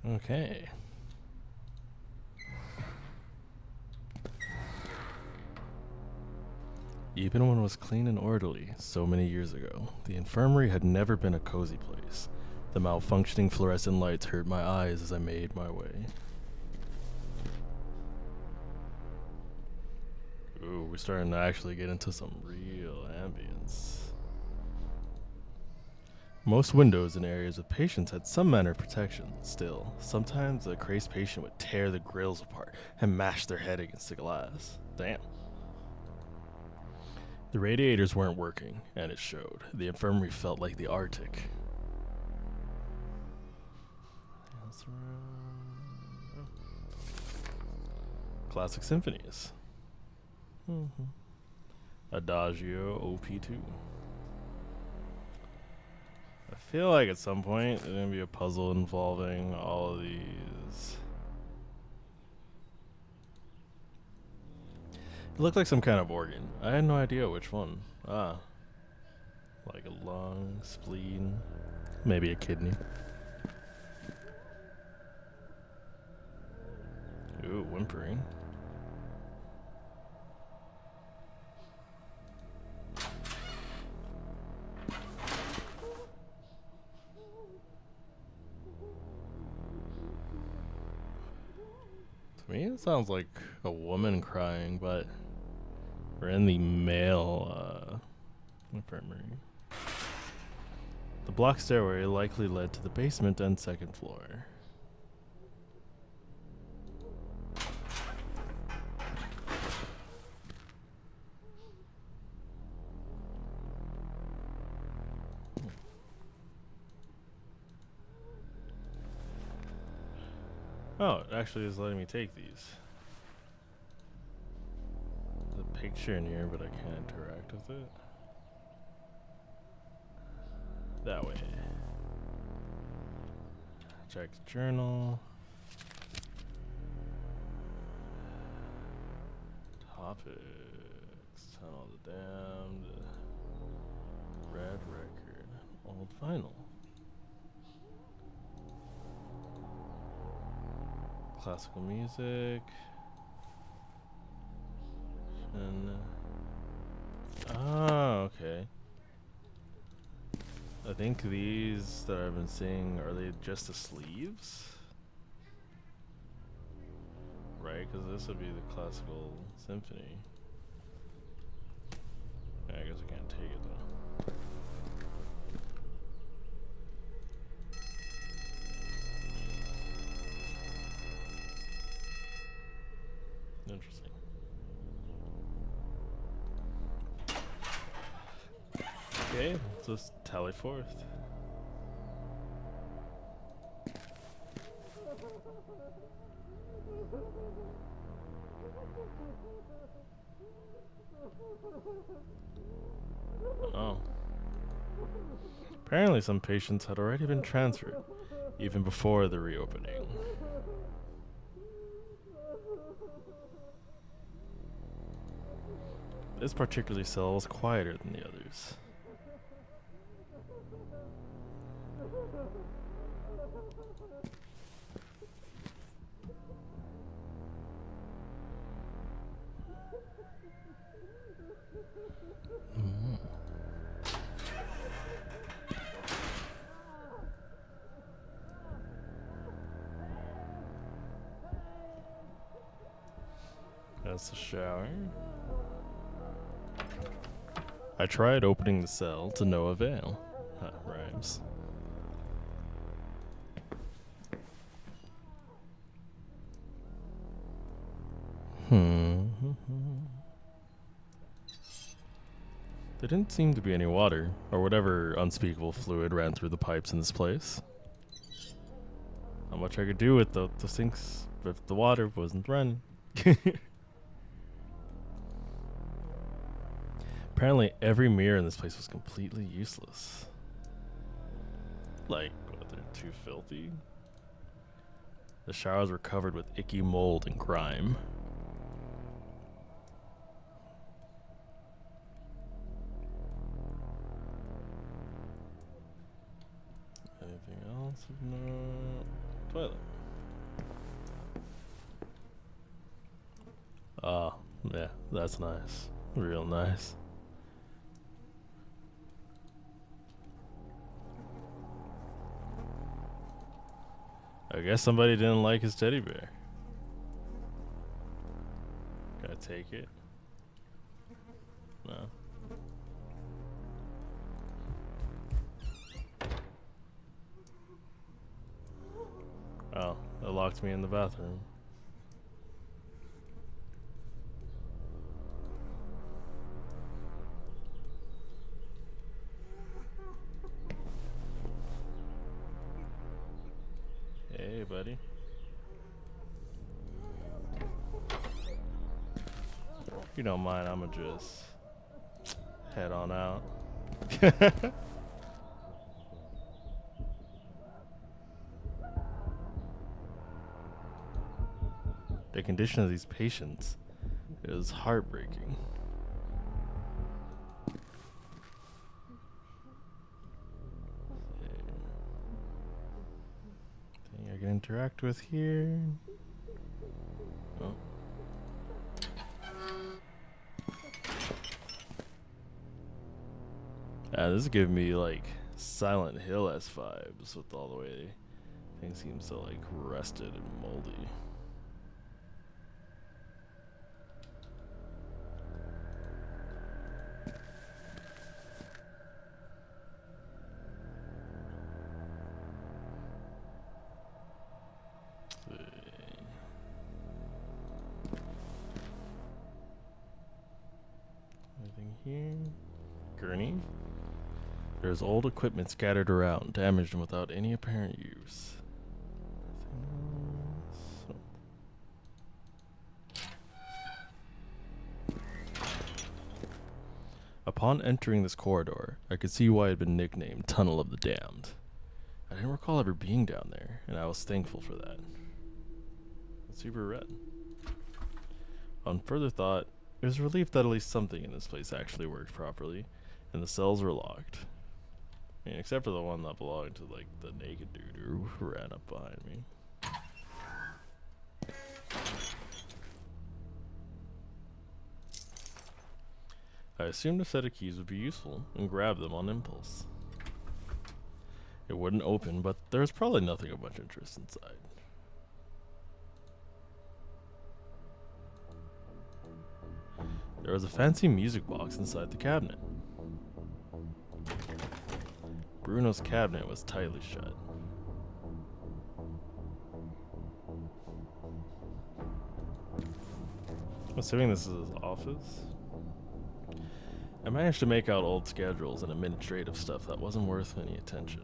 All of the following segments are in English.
Okay. Even when it was clean and orderly so many years ago, the infirmary had never been a cozy place. The malfunctioning fluorescent lights hurt my eyes as I made my way. Ooh, we're starting to actually get into some real ambience. Most windows in areas with patients had some manner of protection. Still, sometimes a crazed patient would tear the grills apart and mash their head against the glass. Damn. The radiators weren't working, and it showed. The infirmary felt like the Arctic. Classic symphonies. Adagio OP2. I feel like at some point there's gonna be a puzzle involving all of these. It looked like some kind of organ. I had no idea which one. Ah. Like a lung, spleen, maybe a kidney. Ooh, whimpering. To me, it sounds like a woman crying, but we're in the male infirmary. The block stairway likely led to the basement and second floor. Oh, it actually is letting me take these. There's a picture in here, but I can't interact with it. That way. Check the journal. Topics. Tunnel of the Damned. Red record. Old vinyl. Classical music. And okay. I think these that I've been seeing, are they just the sleeves? Right, because this would be the classical symphony. Yeah, I guess I can't take it though. Interesting. Okay, let's just tally forth. Oh. Apparently some patients had already been transferred, even before the reopening. This particular cell was quieter than the others. That's the shower. I tried opening the cell to no avail. Rhymes. There didn't seem to be any water, or whatever unspeakable fluid ran through the pipes in this place. Not much I could do with the sinks if the water wasn't running. Apparently every mirror in this place was completely useless. Like, what, they're too filthy? The showers were covered with icky mold and grime. Anything else of note? Toilet. Oh, yeah, that's nice. Real nice. I guess somebody didn't like his teddy bear. Gotta take it. No. Oh, it locked me in the bathroom. Hey, buddy. If you don't mind, I'ma just head on out. The condition of these patients is heartbreaking. Thing I can interact with here. Oh. This is giving me like Silent Hill-esque vibes with all the way things seem so like rusted and moldy. Anything here? Gurney? There's old equipment scattered around, damaged and without any apparent use. Upon entering this corridor, I could see why it had been nicknamed Tunnel of the Damned. I didn't recall ever being down there, and I was thankful for that. Let's see where we're at. On further thought, it was a relief that at least something in this place actually worked properly, and the cells were locked. I mean, except for the one that belonged to, like, the naked dude who ran up behind me. I assumed a set of keys would be useful, and grabbed them on impulse. It wouldn't open, but there was probably nothing of much interest inside. There was a fancy music box inside the cabinet. Bruno's cabinet was tightly shut. Assuming this is his office. I managed to make out old schedules and administrative stuff that wasn't worth any attention.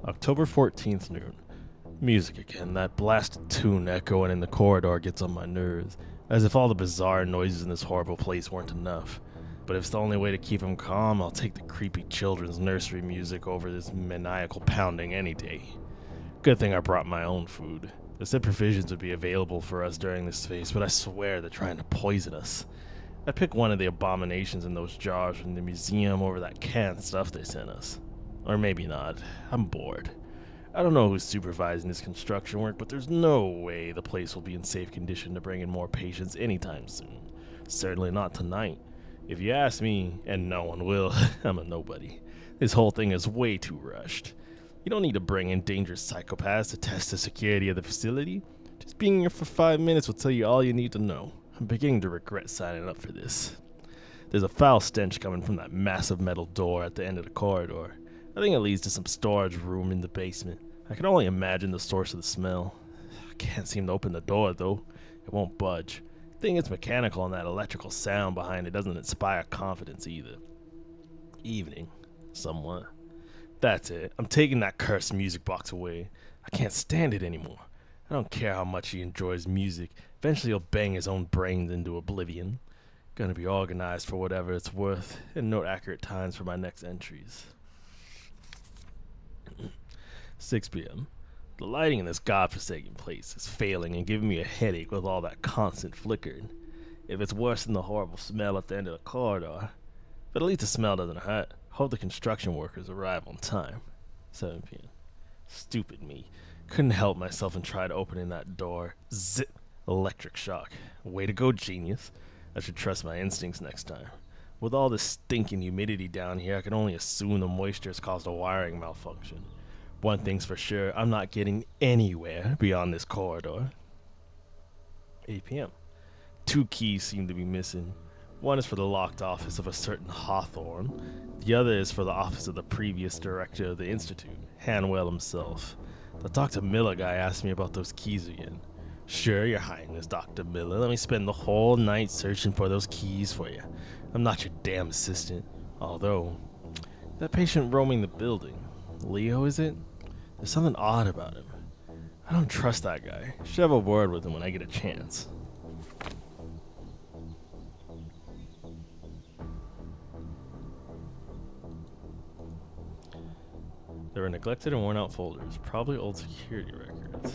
October 14th noon. Music again. That blasted tune echoing in the corridor gets on my nerves, as if all the bizarre noises in this horrible place weren't enough. But if it's the only way to keep him calm, I'll take the creepy children's nursery music over this maniacal pounding any day. Good thing I brought my own food. They said provisions would be available for us during this phase, but I swear they're trying to poison us. I picked one of the abominations in those jars from the museum over that canned stuff they sent us. Or maybe not. I'm bored. I don't know who's supervising this construction work, but there's no way the place will be in safe condition to bring in more patients anytime soon. Certainly not tonight. If you ask me, and no one will, I'm a nobody. This whole thing is way too rushed. You don't need to bring in dangerous psychopaths to test the security of the facility. Just being here for 5 minutes will tell you all you need to know. I'm beginning to regret signing up for this. There's a foul stench coming from that massive metal door at the end of the corridor. I think it leads to some storage room in the basement. I can only imagine the source of the smell. I can't seem to open the door, though. It won't budge. I think it's mechanical, and that electrical sound behind it doesn't inspire confidence either. Evening. Somewhat. That's it. I'm taking that cursed music box away. I can't stand it anymore. I don't care how much he enjoys music. Eventually he'll bang his own brains into oblivion. Gonna be organized for whatever it's worth, and note accurate times for my next entries. 6 p.m. The lighting in this godforsaken place is failing and giving me a headache with all that constant flickering. If it's worse than the horrible smell at the end of the corridor, but at least the smell doesn't hurt. Hope the construction workers arrive on time. 7 p.m. Stupid me. Couldn't help myself and tried opening that door. Zip! Electric shock. Way to go, genius. I should trust my instincts next time. With all this stinking humidity down here, I can only assume the moisture has caused a wiring malfunction. One thing's for sure, I'm not getting anywhere beyond this corridor. 8 p.m. 2 keys seem to be missing. One is for the locked office of a certain Hawthorne. The other is for the office of the previous director of the Institute, Hanwell himself. The Dr. Miller guy asked me about those keys again. Sure, Your Highness, Dr. Miller. Let me spend the whole night searching for those keys for you. I'm not your damn assistant. Although, that patient roaming the building, Leo, is it? There's something odd about him. I don't trust that guy. Should have a word with him when I get a chance. There were neglected and worn out folders, probably old security records.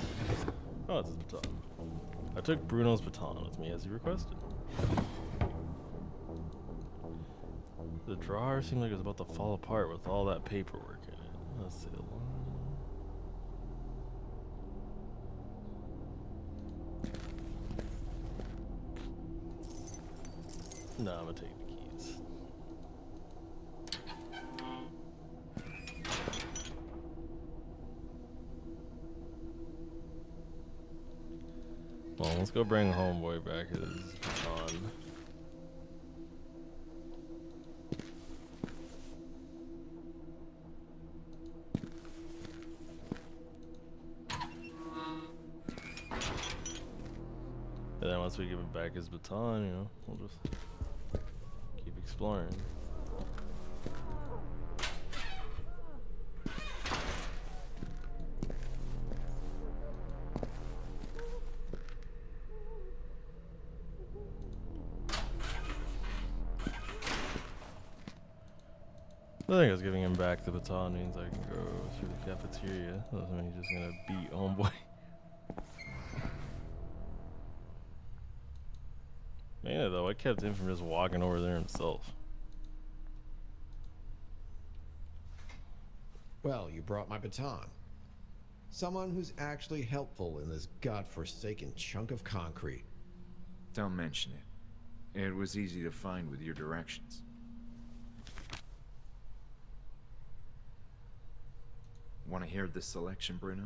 Oh, it's his baton. I took Bruno's baton with me as he requested. The drawer seemed like it was about to fall apart with all that paperwork in it. Let's see. No, I'm gonna take the keys. Well, let's go bring Homeboy back his baton. And then once we give him back his baton, you know, we'll just keep exploring. I think I was giving him back the baton means I can go through the cafeteria. Doesn't mean he's just gonna beat Homeboy. Yeah, though, I kept him from just walking over there himself. Well, you brought my baton. Someone who's actually helpful in this godforsaken chunk of concrete. Don't mention it. It was easy to find with your directions. Want to hear the selection, Bruno?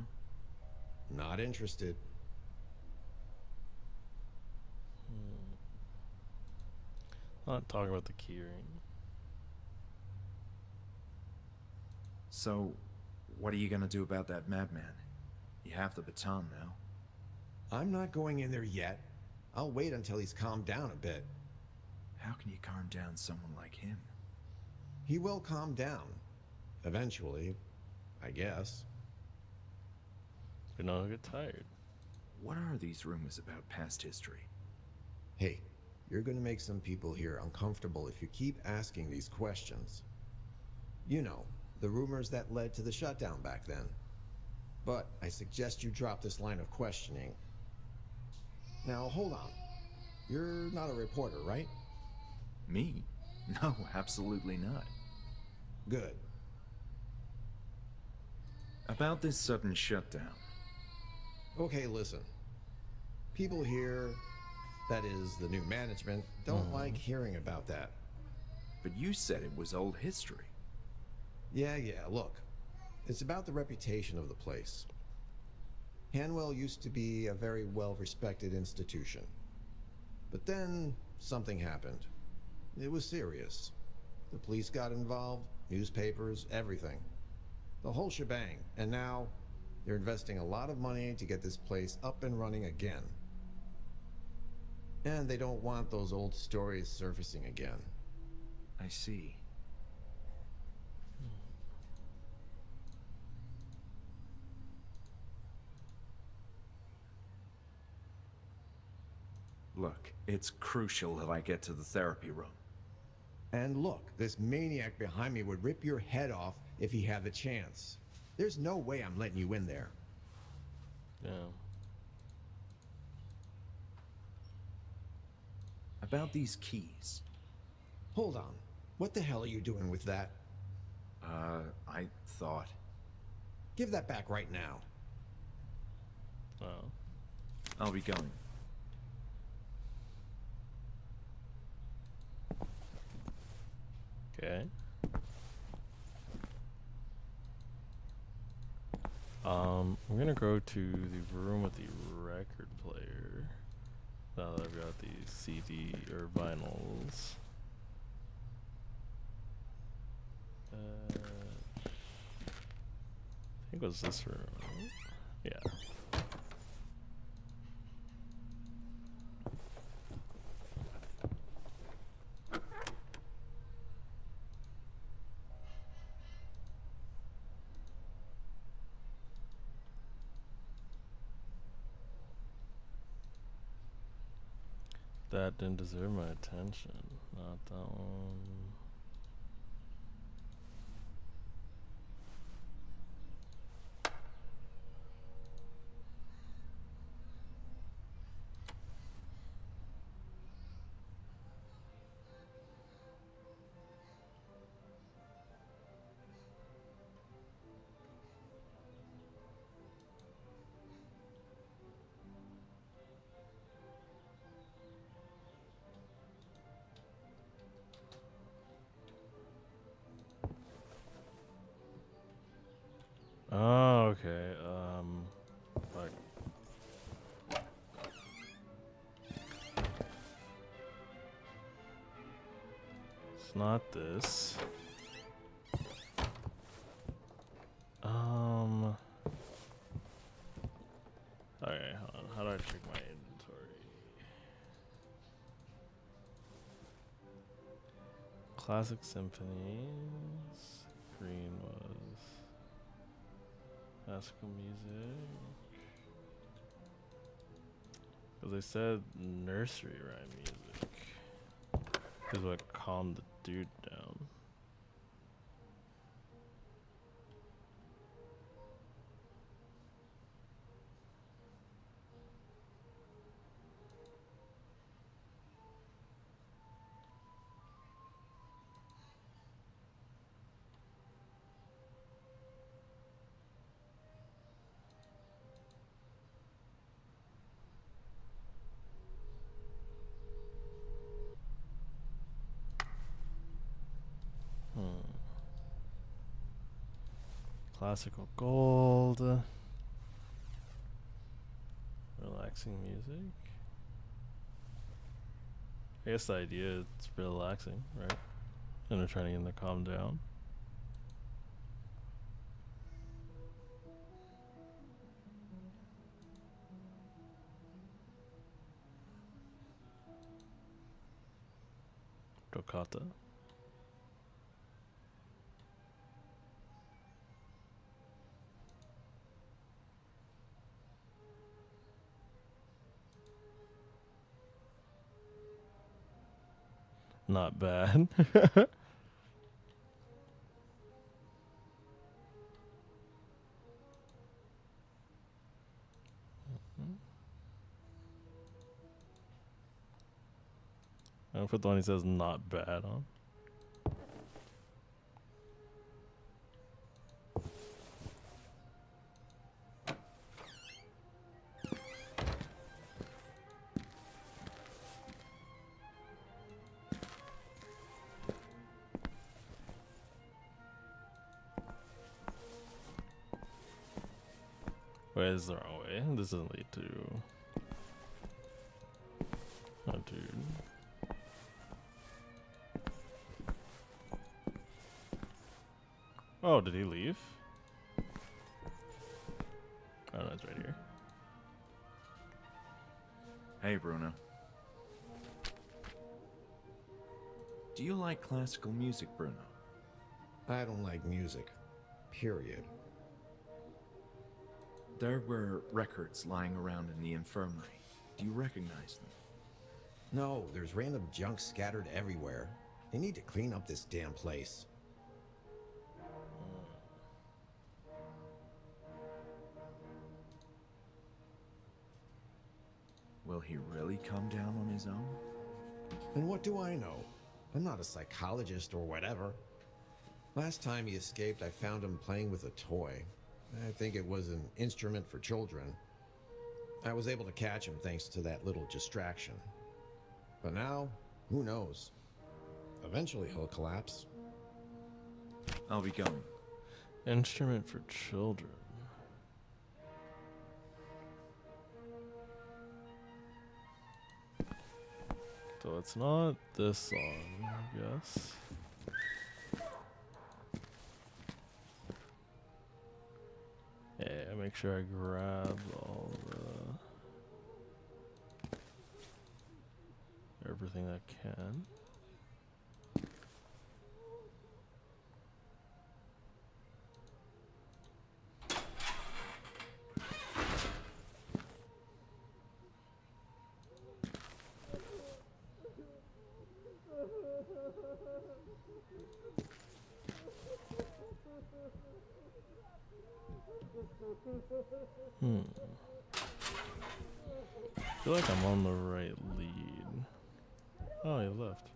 Not interested. Not talking about the keyring. So, what are you gonna do about that madman? You have the baton now. I'm not going in there yet. I'll wait until he's calmed down a bit. How can you calm down someone like him? He will calm down. Eventually, I guess. But no, I get tired. What are these rumors about past history? Hey, you're gonna make some people here uncomfortable if you keep asking these questions. You know, the rumors that led to the shutdown back then. But I suggest you drop this line of questioning. Now, hold on. You're not a reporter, right? Me? No, absolutely not. Good. About this sudden shutdown. Okay, listen. People here, that is, the new management, don't like hearing about that. But you said it was old history. Yeah, look. It's about the reputation of the place. Hanwell used to be a very well-respected institution. But then, something happened. It was serious. The police got involved, newspapers, everything. The whole shebang, and now they're investing a lot of money to get this place up and running again. And they don't want those old stories surfacing again. I see. Look, it's crucial that I get to the therapy room. And look, this maniac behind me would rip your head off if he had the chance. There's no way I'm letting you in there. Yeah. About these keys. Hold on. What the hell are you doing with that? I thought... Give that back right now. Oh. I'll be going. Okay. I'm gonna go to the room with the record player. Now that I've got the CD or vinyls. I think it was this room. Yeah. That didn't deserve my attention. Not that one. Oh, okay. Fuck. It's not this. Okay, hold on. How do I check my inventory? Classic symphonies. Green was classical music. Because they said nursery rhyme music is what calmed the dude down. Classical gold. Relaxing music. I guess the idea is it's relaxing, right? And they're trying to get them to calm down. Toccata. Not bad. I'll put the one he says not bad on. Wait, this is the wrong way. This doesn't lead to... Oh, dude. Oh, did he leave? Oh, no, it's right here. Hey, Bruno. Do you like classical music, Bruno? I don't like music. Period. There were records lying around in the infirmary. Do you recognize them? No, there's random junk scattered everywhere. They need to clean up this damn place. Will he really come down on his own? And what do I know? I'm not a psychologist or whatever. Last time he escaped, I found him playing with a toy. I think it was an instrument for children. I was able to catch him thanks to that little distraction. But now, who knows? Eventually he'll collapse. I'll be going. Instrument for children. So it's not this song, I guess. Yeah, make sure I grab all the everything I can. I feel like I'm on the right lead. Oh, he left.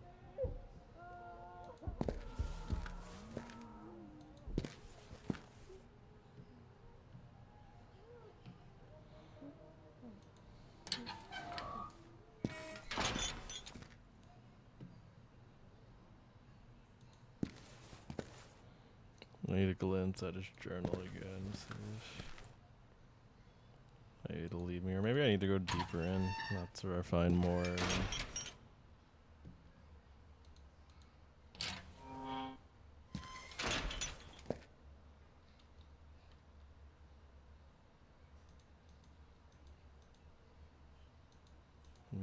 I need a glimpse at his journal again. Maybe it'll lead me, or maybe I need to go deeper in. That's where I find more.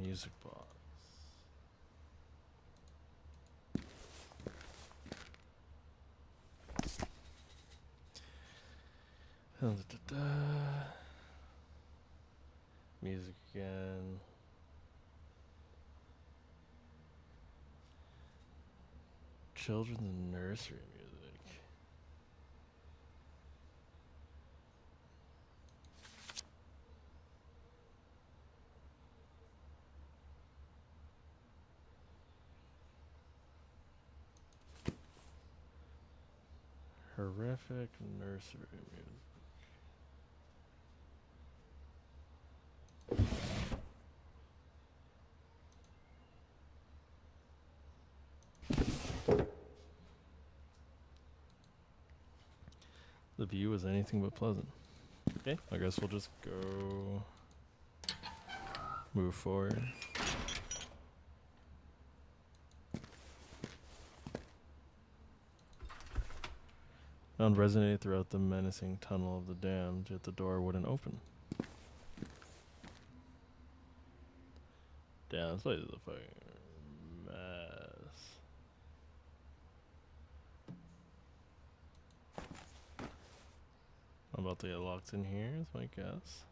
Music box. Music again. Children's nursery music. Horrific nursery music. The view is anything but pleasant. Okay, I guess we'll just go move forward. Sound resonated throughout the menacing tunnel of the damned, yet the door wouldn't open. Damn, this place is a fucking mess. I'm about to get locked in here, is my guess.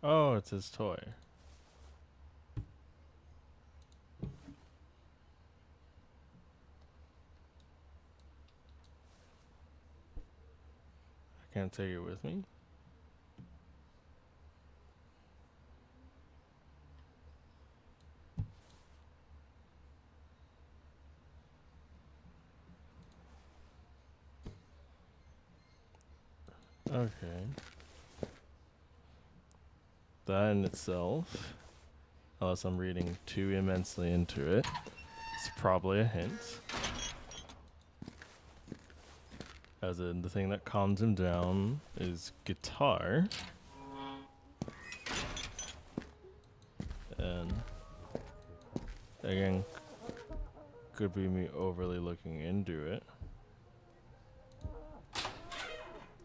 Oh, it's his toy. I can't take it with me. Okay. That in itself, unless I'm reading too immensely into it, it's probably a hint. As in, the thing that calms him down is guitar. And again, could be me overly looking into it.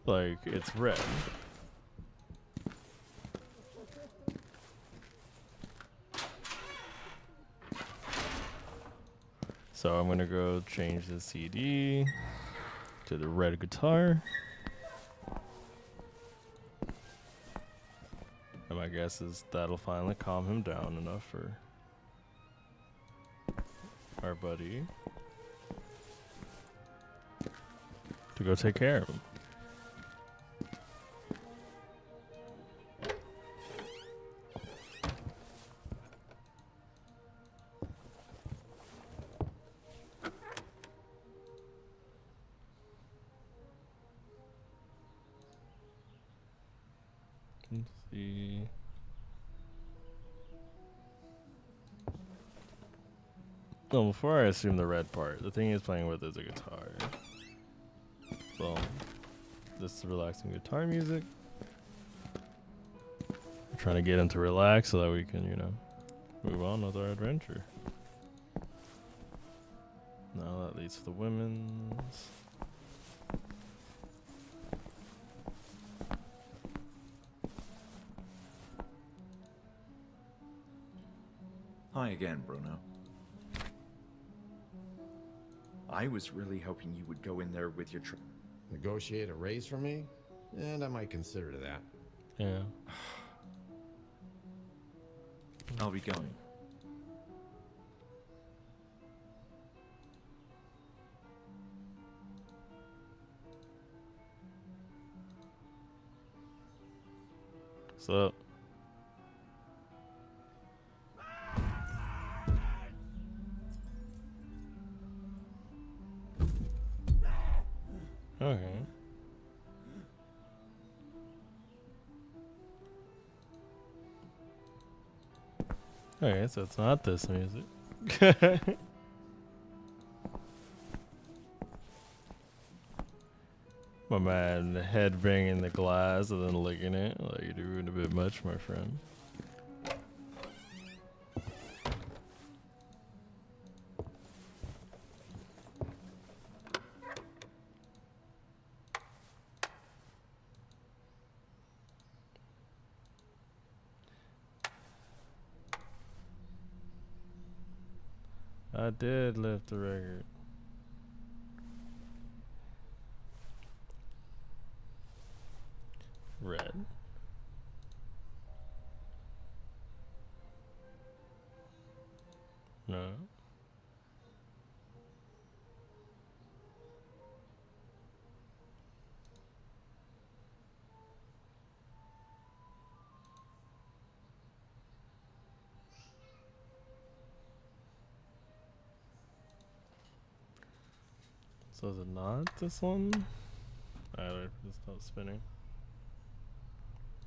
Like, it's red. So I'm gonna go change the CD to the red guitar. And my guess is that'll finally calm him down enough for our buddy to go take care of him. around, see. No, before I assume the red part, the thing he's playing with is a guitar. So, this is relaxing guitar music. We're trying to get him to relax so that we can, you know, move on with our adventure. Now that leads to the women's. Hi again, Bruno. I was really hoping you would go in there with your Negotiate a raise for me? And I might consider that. Yeah. I'll be going. So. Okay. Okay, so it's not this music. My man, head banging the glass and then licking it. Like, you're doing a bit much, my friend. I did lift the record. Red. No. So is it not this one? It's not spinning.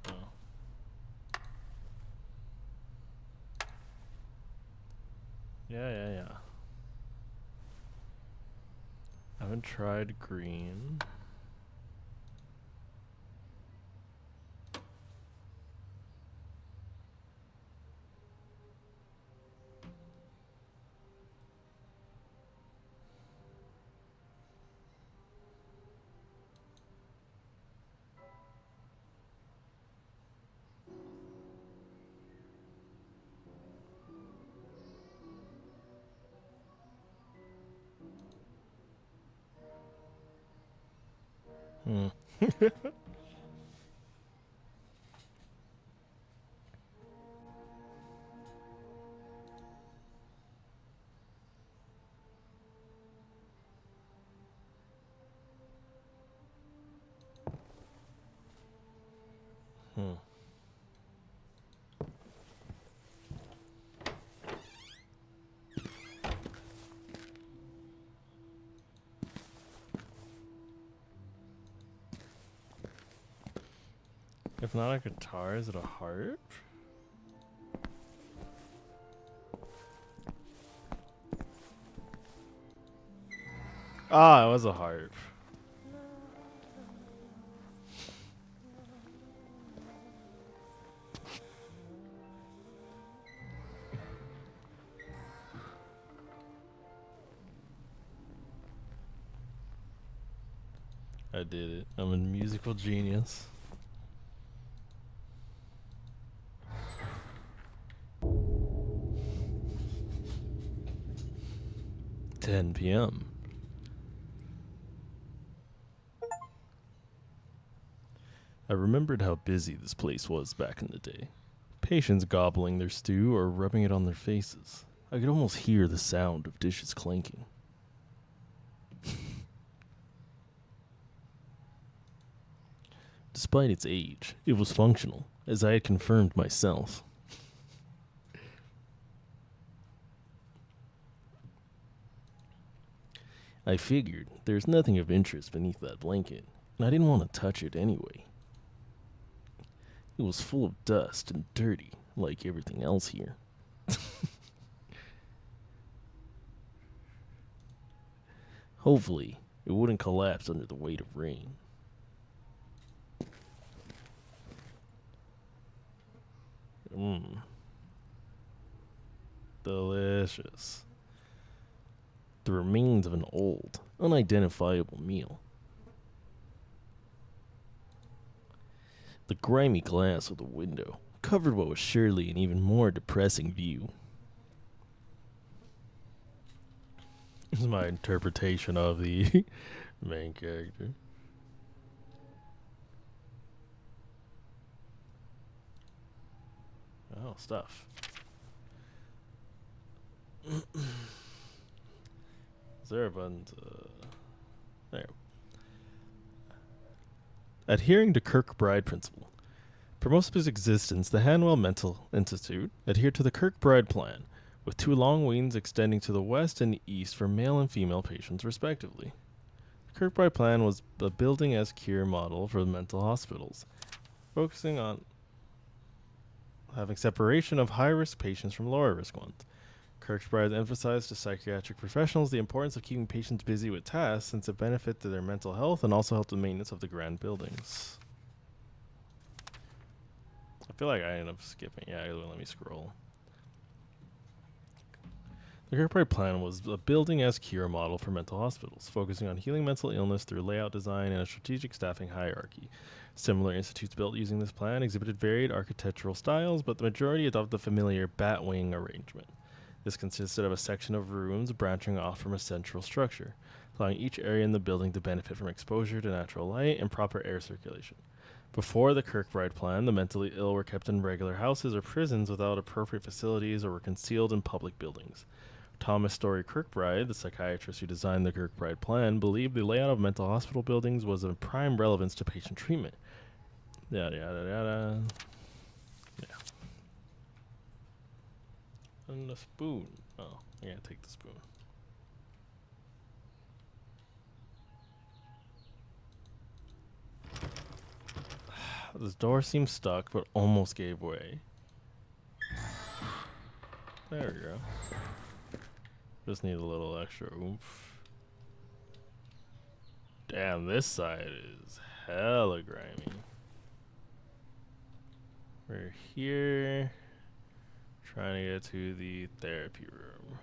Oh. Yeah. I haven't tried green. Hmm. Hmm. If not a guitar, is it a harp? Ah, it was a harp. I did it. I'm a musical genius. (10 p.m.) I remembered how busy this place was back in the day. Patients gobbling their stew or rubbing it on their faces. I could almost hear the sound of dishes clanking. Despite its age, it was functional, as I had confirmed myself. I figured there's nothing of interest beneath that blanket, and I didn't want to touch it anyway. It was full of dust and dirty, like everything else here. Hopefully, it wouldn't collapse under the weight of rain. Mmm. Delicious. The remains of an old, unidentifiable meal. The grimy glass of the window covered what was surely an even more depressing view. This is my interpretation of the main character. Oh, stuff. Is there a button to... There. Adhering to Kirkbride principle. For most of his existence, the Hanwell Mental Institute adhered to the Kirkbride plan, with 2 long wings extending to the west and east for male and female patients, respectively. The Kirkbride plan was a building as cure model for mental hospitals, focusing on having separation of high-risk patients from lower-risk ones. Kirkbride emphasized to psychiatric professionals the importance of keeping patients busy with tasks since it benefited their mental health and also helped the maintenance of the grand buildings. I feel like I ended up skipping. Yeah, let me scroll. The Kirkbride plan was a building as cure model for mental hospitals, focusing on healing mental illness through layout design and a strategic staffing hierarchy. Similar institutes built using this plan exhibited varied architectural styles, but the majority adopted the familiar bat-wing arrangement. This consisted of a section of rooms branching off from a central structure, allowing each area in the building to benefit from exposure to natural light and proper air circulation. Before the Kirkbride plan, the mentally ill were kept in regular houses or prisons without appropriate facilities or were concealed in public buildings. Thomas Story Kirkbride, the psychiatrist who designed the Kirkbride plan, believed the layout of mental hospital buildings was of prime relevance to patient treatment. Yada yada yada. Yeah. And the spoon. Oh, I gotta take the spoon. This door seems stuck, but almost gave way. There we go. Just need a little extra oomph. Damn, this side is hella grimy. We're here. Trying to get to the therapy room.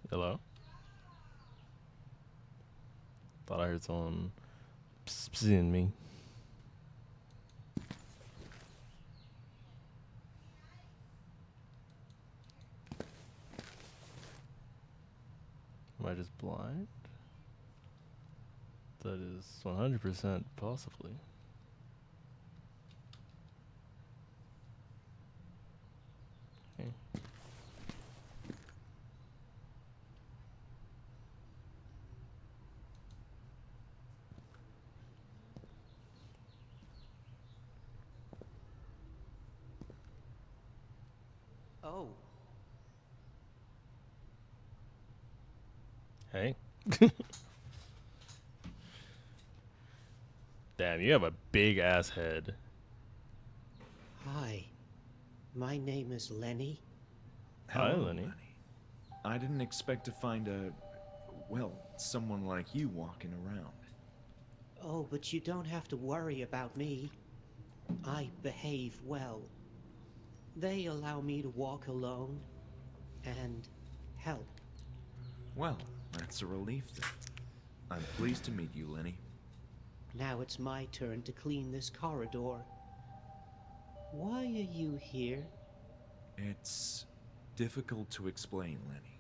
Hello? Thought I heard someone psing me. Am I just blind? That is 100% possibly. Okay. Oh, Hey. Damn, you have a big ass head. hi. My name is Lenny. Hi, Hello, Lenny. I didn't expect to find someone like you walking around. Oh, but you don't have to worry about me. I behave well. They allow me to walk alone and help. Well, that's a relief then. I'm pleased to meet you, Lenny. Now it's my turn to clean this corridor. Why are you here? It's difficult to explain, Lenny.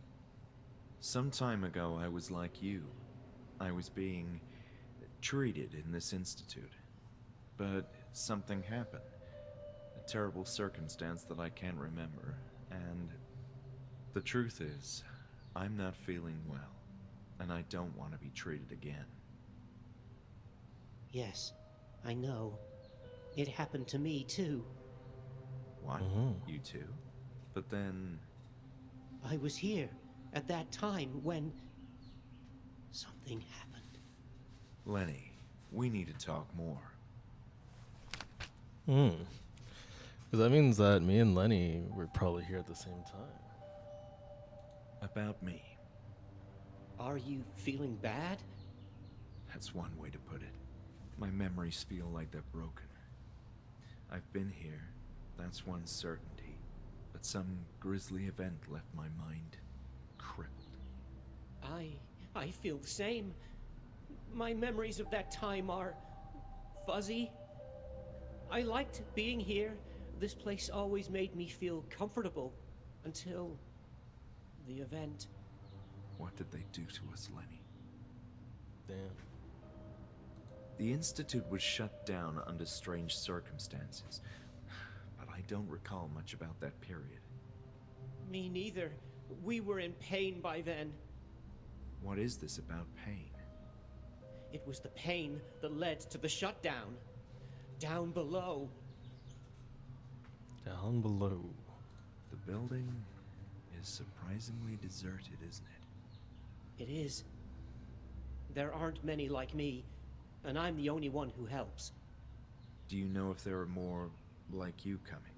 Some time ago, I was like you. I was being treated in this institute. But something happened. A terrible circumstance that I can't remember. And the truth is, I'm not feeling well. And I don't want to be treated again. Yes, I know. It happened to me, too. What? Mm-hmm. You too? But then... I was here at that time when something happened. Lenny, we need to talk more. Hmm. Because that means that me and Lenny were probably here at the same time. About me. Are you feeling bad? That's one way to put it. My memories feel like they're broken. I've been here, that's one certainty. But some grisly event left my mind crippled. I feel the same. My memories of that time are fuzzy. I liked being here. This place always made me feel comfortable until the event. What did they do to us, Lenny? Damn. The Institute was shut down under strange circumstances, but I don't recall much about that period. Me neither. We were in pain by then. What is this about pain? It was the pain that led to the shutdown. Down below. Down below. The building is surprisingly deserted, isn't it? It is. There aren't many like me, and I'm the only one who helps. Do you know if there are more like you coming?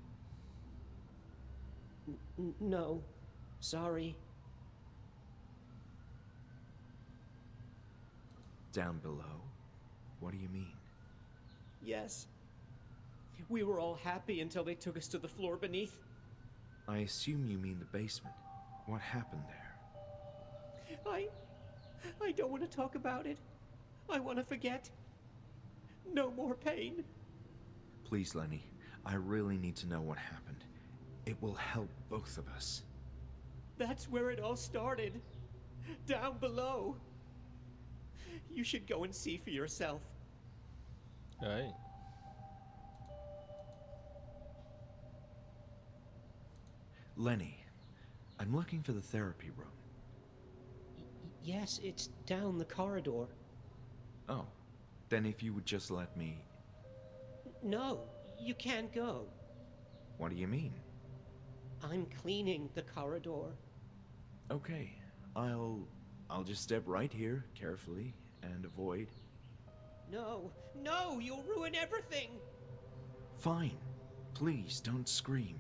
No. Sorry. Down below? What do you mean? Yes. We were all happy until they took us to the floor beneath. I assume you mean the basement. What happened there? I don't want to talk about it. I want to forget. No more pain. Please, Lenny. I really need to know what happened. It will help both of us. That's where it all started. Down below. You should go and see for yourself. Alright. Lenny, I'm looking for the therapy room. Yes, it's down the corridor. Oh, then if you would just let me... No, you can't go. What do you mean? I'm cleaning the corridor. Okay, I'll just step right here, carefully, and avoid... No, no, you'll ruin everything. Fine. Please, don't scream.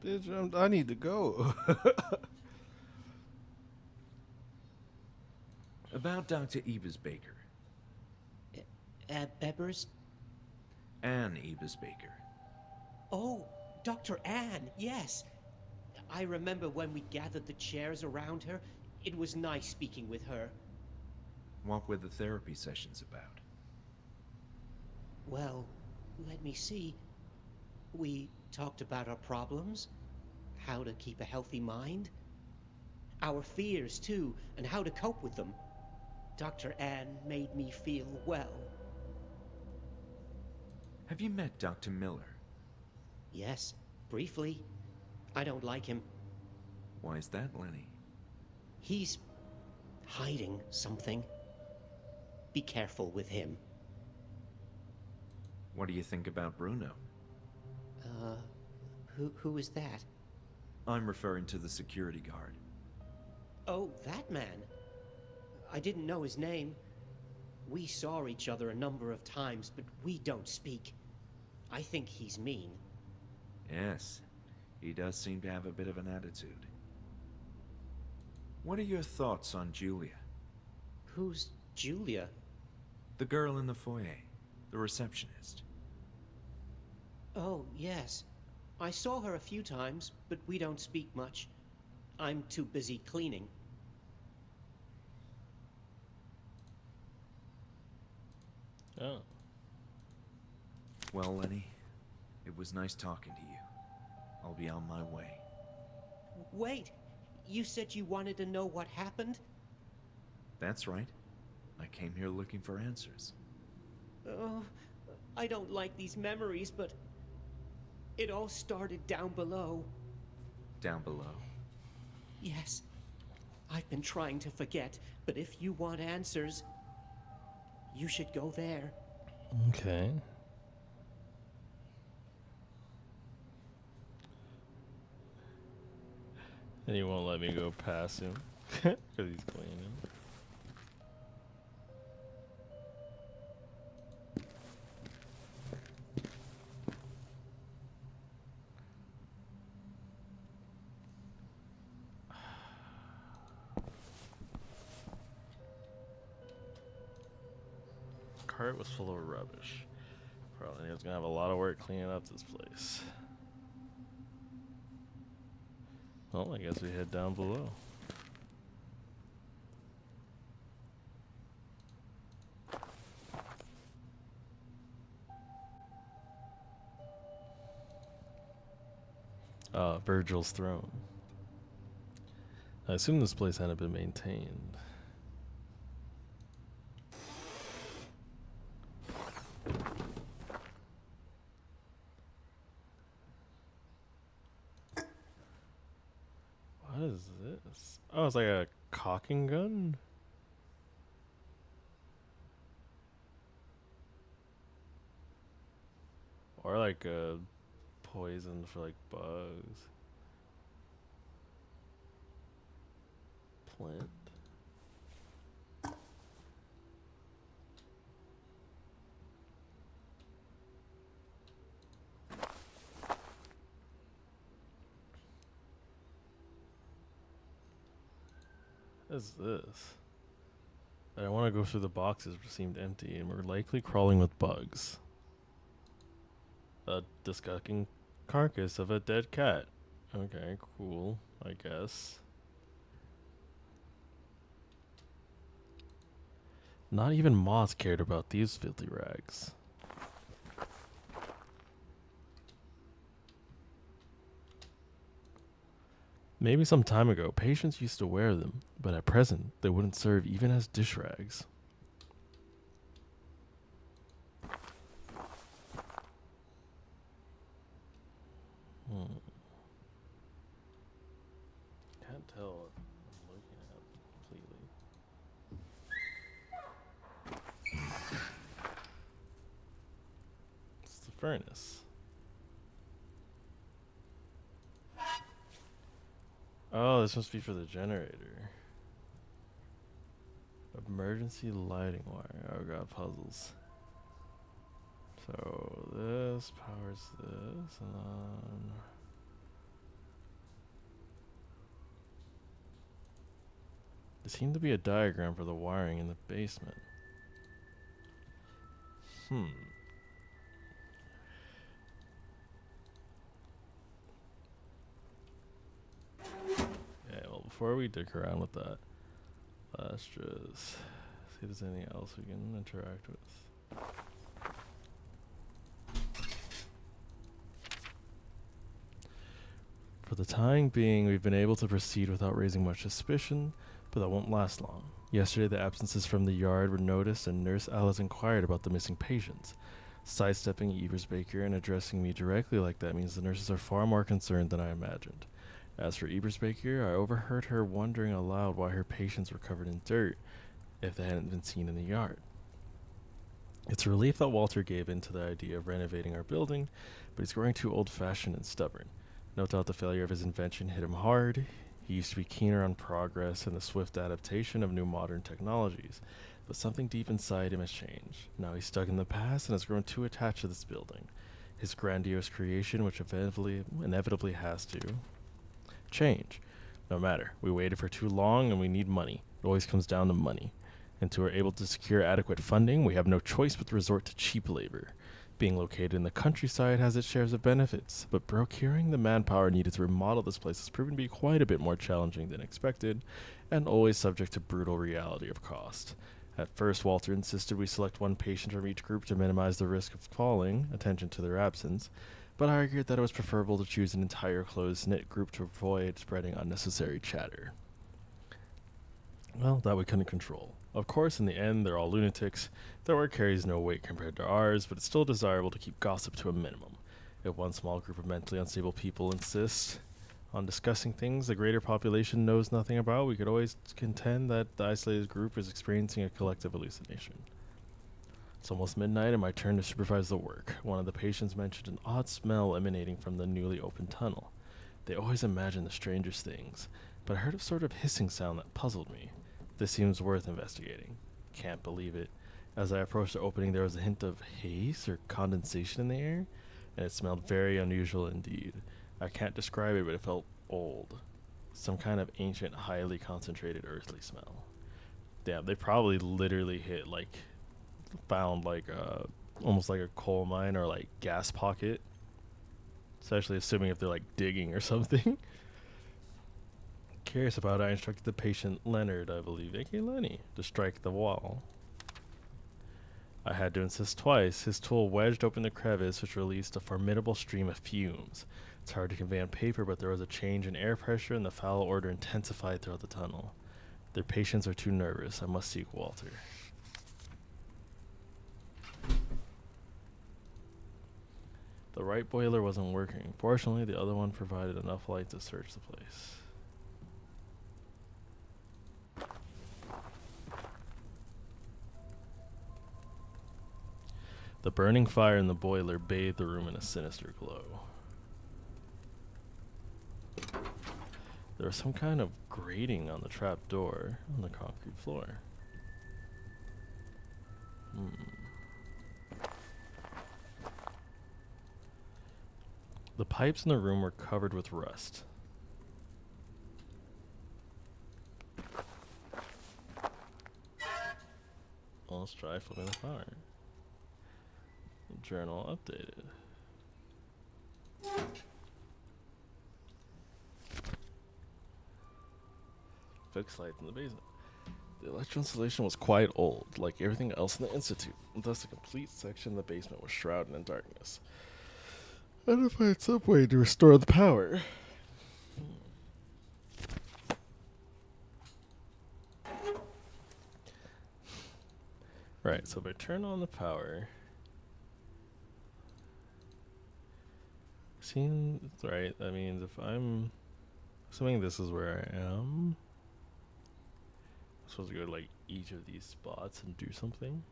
Bitch, I need to go. About Dr. Ebers-Baker. Bebbers? Anne Ebers-Baker. Oh, Dr. Anne, yes. I remember when we gathered the chairs around her. It was nice speaking with her. What were the therapy sessions about? Well, let me see. We talked about our problems, how to keep a healthy mind, our fears too, and how to cope with them. Dr. Anne made me feel well. Have you met Dr. Miller? Yes, briefly. I don't like him. Why is that, Lenny? He's hiding something. Be careful with him. What do you think about Bruno? Who is that? I'm referring to the security guard. Oh, that man. I didn't know his name. We saw each other a number of times, but we don't speak. I think he's mean. Yes, he does seem to have a bit of an attitude. What are your thoughts on Julia? Who's Julia? The girl in the foyer, the receptionist. Oh, yes. I saw her a few times, but we don't speak much. I'm too busy cleaning. Oh. Well, Lenny, it was nice talking to you. I'll be on my way. Wait, you said you wanted to know what happened? That's right. I came here looking for answers. Oh, I don't like these memories, but it all started down below. Down below. Yes. I've been trying to forget, but if you want answers, You should go there. Okay. And he won't let me go past him because he's cleaning. Cart was full of rubbish. Probably he was gonna have a lot of work cleaning up this place. Well, I guess we head down below. Virgil's throne. I assume this place hadn't been maintained. What is this? Oh, it's like a caulking gun? Or like a poison for like bugs. Plant. What is this? I don't want to go through the boxes, which seemed empty, and we're likely crawling with bugs. A disgusting carcass of a dead cat. Okay, cool, I guess. Not even moths cared about these filthy rags. Maybe some time ago, patients used to wear them, but at present, they wouldn't serve even as dish rags. Can't tell what I'm looking at completely. It's the furnace. Oh, this must be for the generator. Emergency lighting wire. Oh god, puzzles. So this powers this, and then there seemed to be a diagram for the wiring in the basement. Yeah, well, before we dick around with that, let's just see if there's anything else we can interact with. For the time being, we've been able to proceed without raising much suspicion, but that won't last long. Yesterday, the absences from the yard were noticed, and Nurse Alice inquired about the missing patients. Sidestepping RavensBaine and addressing me directly like that means the nurses are far more concerned than I imagined. As for RavensBaine, I overheard her wondering aloud why her patients were covered in dirt if they hadn't been seen in the yard. It's a relief that Walter gave in to the idea of renovating our building, but he's growing too old-fashioned and stubborn. No doubt the failure of his invention hit him hard. He used to be keener on progress and the swift adaptation of new modern technologies, but something deep inside him has changed. Now he's stuck in the past and has grown too attached to this building. His grandiose creation, which inevitably has to change. No matter. We waited for too long and we need money. It always comes down to money. Until we're able to secure adequate funding, we have no choice but to resort to cheap labor. Being located in the countryside has its shares of benefits, but procuring the manpower needed to remodel this place has proven to be quite a bit more challenging than expected, and always subject to brutal reality of cost. At first, Walter insisted we select one patient from each group to minimize the risk of calling attention to their absence, but I argued that it was preferable to choose an entire close-knit group to avoid spreading unnecessary chatter. Well, that we couldn't control. Of course, in the end, they're all lunatics. Their work carries no weight compared to ours, but it's still desirable to keep gossip to a minimum. If one small group of mentally unstable people insist on discussing things the greater population knows nothing about, we could always contend that the isolated group is experiencing a collective hallucination. It's almost midnight and my turn to supervise the work. One of the patients mentioned an odd smell emanating from the newly opened tunnel. They always imagine the strangest things, but I heard a sort of hissing sound that puzzled me. This seems worth investigating. Can't believe it. As I approached the opening, there was a hint of haze or condensation in the air, and it smelled very unusual indeed. I can't describe it, but it felt old. Some kind of ancient, highly concentrated earthly smell. Damn, they probably literally found almost like a coal mine or like gas pocket. Especially assuming if they're like digging or something. Curious about it, I instructed the patient Leonard, I believe, aka Lenny, to strike the wall. I had to insist twice. His tool wedged open the crevice, which released a formidable stream of fumes. It's hard to convey on paper, but there was a change in air pressure and the foul odor intensified throughout the tunnel. Their patients are too nervous. I must seek Walter. The right boiler wasn't working. Fortunately, the other one provided enough light to search the place. The burning fire in the boiler bathed the room in a sinister glow. There was some kind of grating on the trap door on the concrete floor. The pipes in the room were covered with rust. Well, let's try flipping the fire. Journal updated. Fixed lights in the basement. The electrical installation was quite old, like everything else in the Institute, and thus a complete section of the basement was shrouded in darkness. I had to find some way to restore the power. Right, so if I turn on the power... Seems right, that means if I'm... Assuming this is where I am... I'm supposed to go to like each of these spots and do something.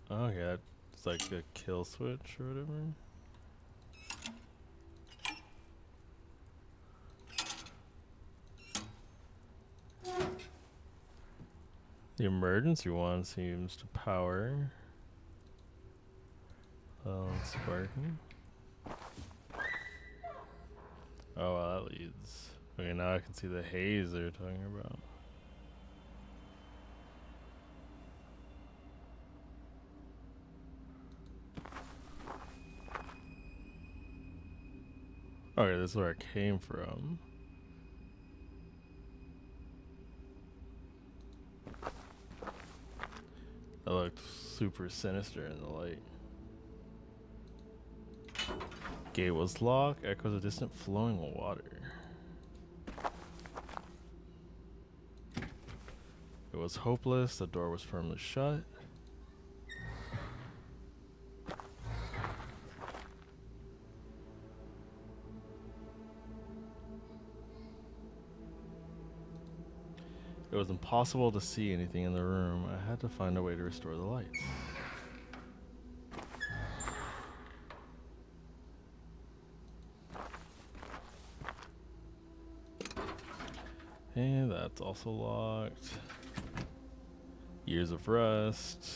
Oh yeah, it's like a kill switch or whatever. The emergency one seems to power. It's sparking. Oh, well, that leads. Okay, now I can see the haze they're talking about. Okay, this is where I came from. That looked super sinister in the light. Gate was locked, echoes of distant flowing water. It was hopeless, the door was firmly shut. It was impossible to see anything in the room. I had to find a way to restore the lights. And that's also locked. Years of rust.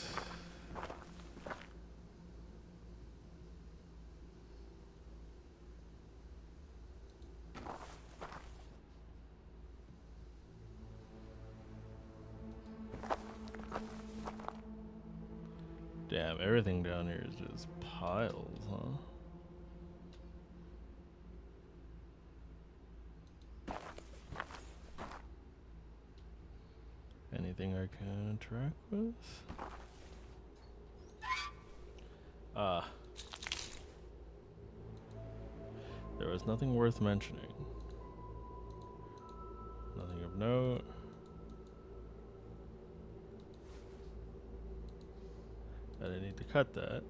Damn, everything down here is just piles, huh? Anything I can interact with? Ah. There was nothing worth mentioning. Nothing of note. I didn't need to cut that.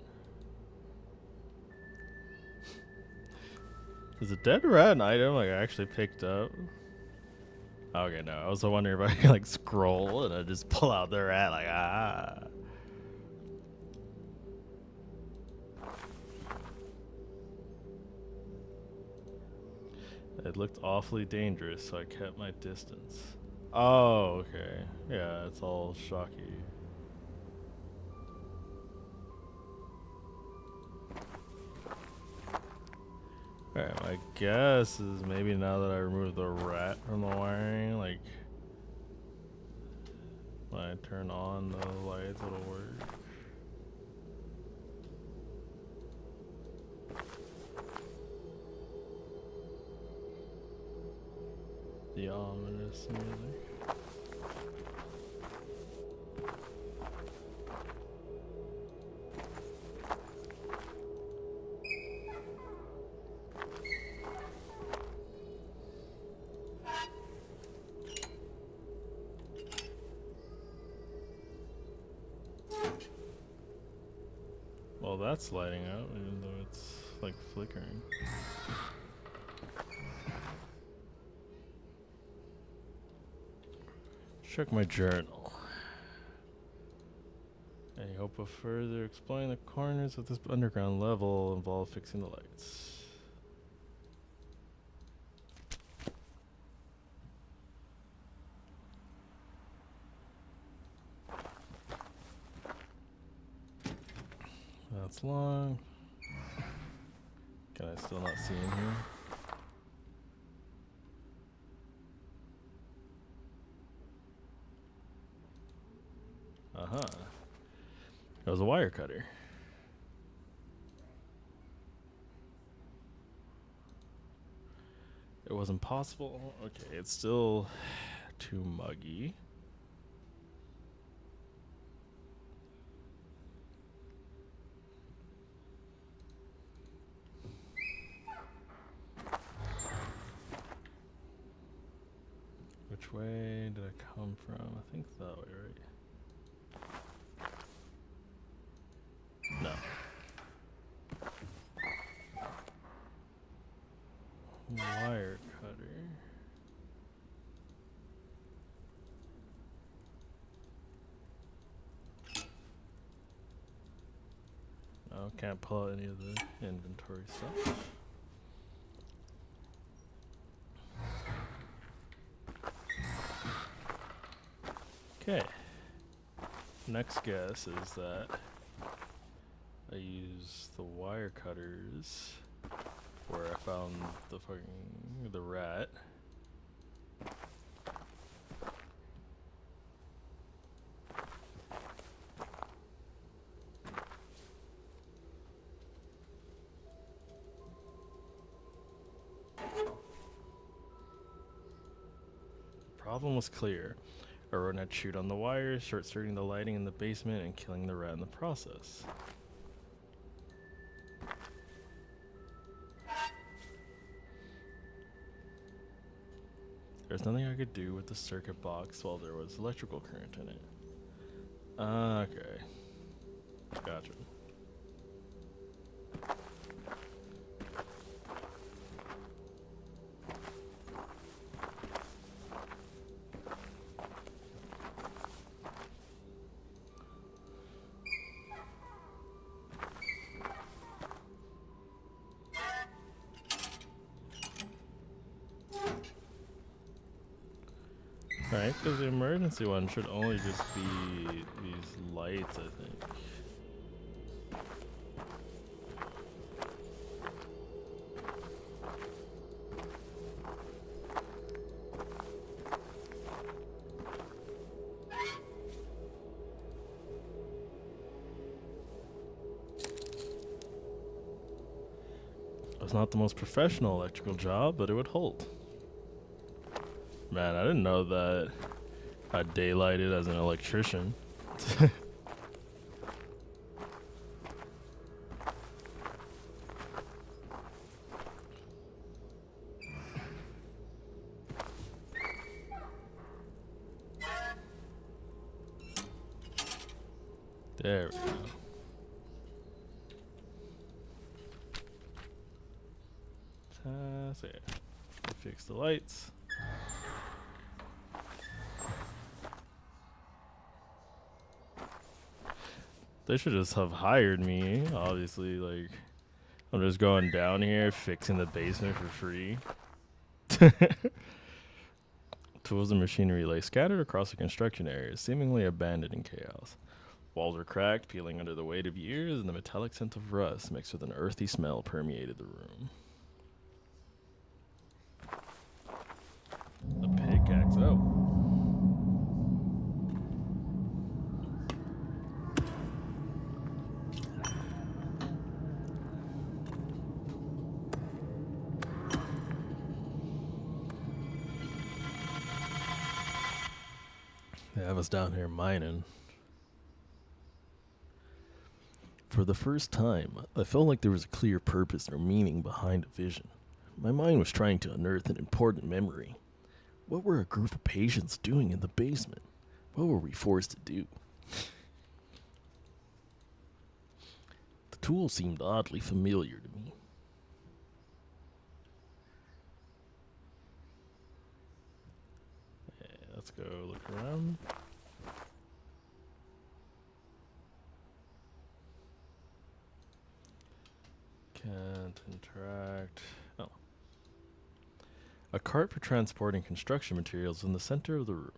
Is a dead rat an item like I actually picked up? Okay, no. I was wondering if I could like scroll and I just pull out the rat like ah. It looked awfully dangerous, so I kept my distance. Oh, okay. Yeah, it's all shocky. Alright, my guess is maybe now that I remove the rat from the wiring, like when I turn on the lights, it'll work. The ominous music. Well, that's lighting up, even though it's like flickering. Check my journal. Any hope of further exploring the corners of this underground level involve fixing the lights. That's long. Can I still not see him here? Uh-huh. It was a wire cutter. It was impossible. Okay, it's still too muggy. Which way did I come from? I think that way, right? No. Wire cutter. Oh, can't pull out any of the inventory stuff. Okay. Next guess is that I use the wire cutters where I found the rat. Problem was clear. A rodent had chewed on the wires, short-circuiting the lighting in the basement and killing the rat in the process. There's nothing I could do with the circuit box while there was electrical current in it. Okay. Gotcha. Right, because the emergency one should only just be these lights, I think. It was not the most professional electrical job, but it would hold. Man, I didn't know that I daylighted as an electrician. There we go. So yeah, fix the lights. They should just have hired me. Obviously, like I'm just going down here fixing the basement for free. Tools and machinery lay scattered across the construction area, seemingly abandoned in chaos. Walls were cracked, peeling under the weight of years, and the metallic scent of rust mixed with an earthy smell permeated the room. The pickaxe. Oh. They have us down here mining. For the first time, I felt like there was a clear purpose or meaning behind a vision. My mind was trying to unearth an important memory. What were a group of patients doing in the basement? What were we forced to do? The tool seemed oddly familiar to me. Yeah, let's go look around. Can't interact. Oh. A cart for transporting construction materials in the center of the room.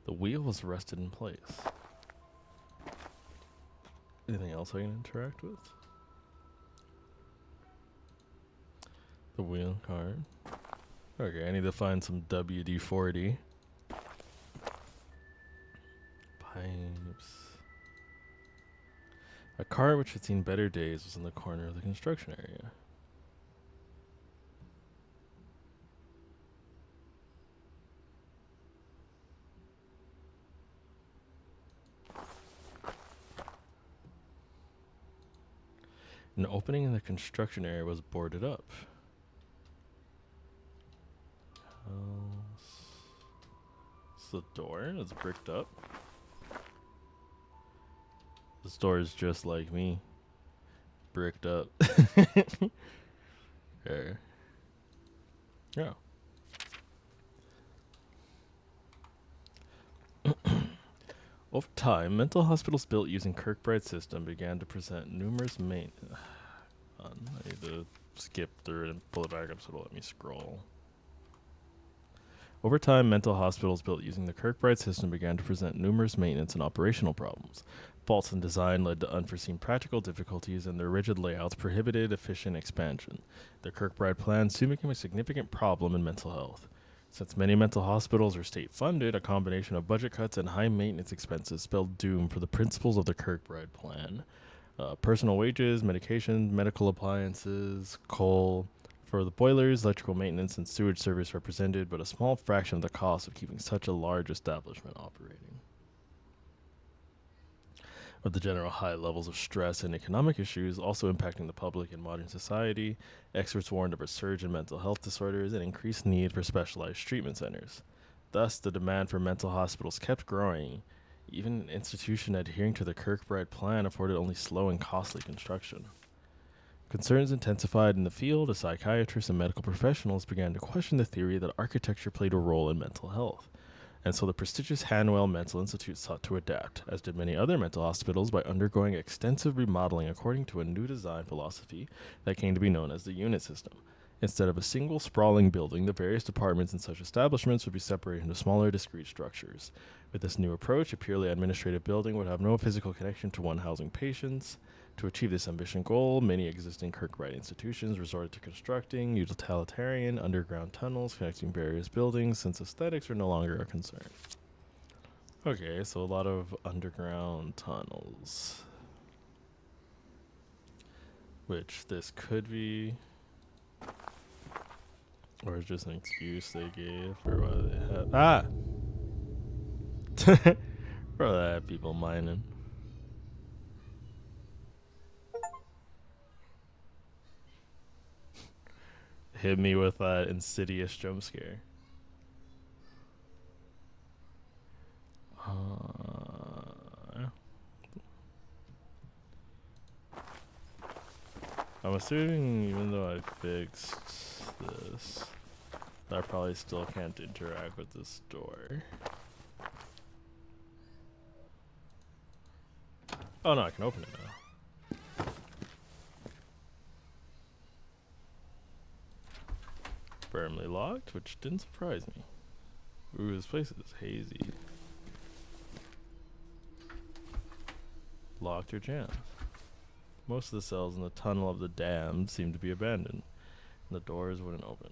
The wheel was rested in place. Anything else I can interact with? The wheel cart. Okay, I need to find some WD-40. Pipes. A cart which had seen better days was in the corner of the construction area. An opening in the construction area was boarded up. It's the door. It's bricked up. This door is just like me. Bricked up. There. Yeah. Over time, mental hospitals built using Kirkbride's system began to present numerous main... I need to skip through it and pull it back up so it'll let me scroll. Over time, mental hospitals built using the Kirkbride system began to present numerous maintenance and operational problems. Faults in design led to unforeseen practical difficulties, and their rigid layouts prohibited efficient expansion. The Kirkbride plan soon became a significant problem in mental health. Since many mental hospitals are state-funded, a combination of budget cuts and high maintenance expenses spelled doom for the principles of the Kirkbride plan. Personal wages, medications, medical appliances, coal. For the boilers, electrical maintenance, and sewage service represented but a small fraction of the cost of keeping such a large establishment operating. With the general high levels of stress and economic issues also impacting the public in modern society, experts warned of a surge in mental health disorders and increased need for specialized treatment centers. Thus, the demand for mental hospitals kept growing. Even an institution adhering to the Kirkbride plan afforded only slow and costly construction. Concerns intensified in the field as psychiatrists and medical professionals began to question the theory that architecture played a role in mental health. And so the prestigious Hanwell Mental Institute sought to adapt, as did many other mental hospitals, by undergoing extensive remodeling according to a new design philosophy that came to be known as the unit system. Instead of a single sprawling building, the various departments in such establishments would be separated into smaller, discrete structures. With this new approach, a purely administrative building would have no physical connection to one housing patients. To achieve this ambitious goal, many existing Kirkbride institutions resorted to constructing utilitarian underground tunnels connecting various buildings since aesthetics are no longer a concern. Okay, so a lot of underground tunnels. Which this could be... or it's just an excuse they gave for why they have... Ah! For that people mining. Hit me with that insidious jump scare. I'm assuming even though I fixed this, I probably still can't interact with this door. Oh no, I can open it now. Firmly locked, which didn't surprise me. Ooh, this place is hazy. Locked or jammed. Most of the cells in the tunnel of the dam seem to be abandoned, and the doors wouldn't open.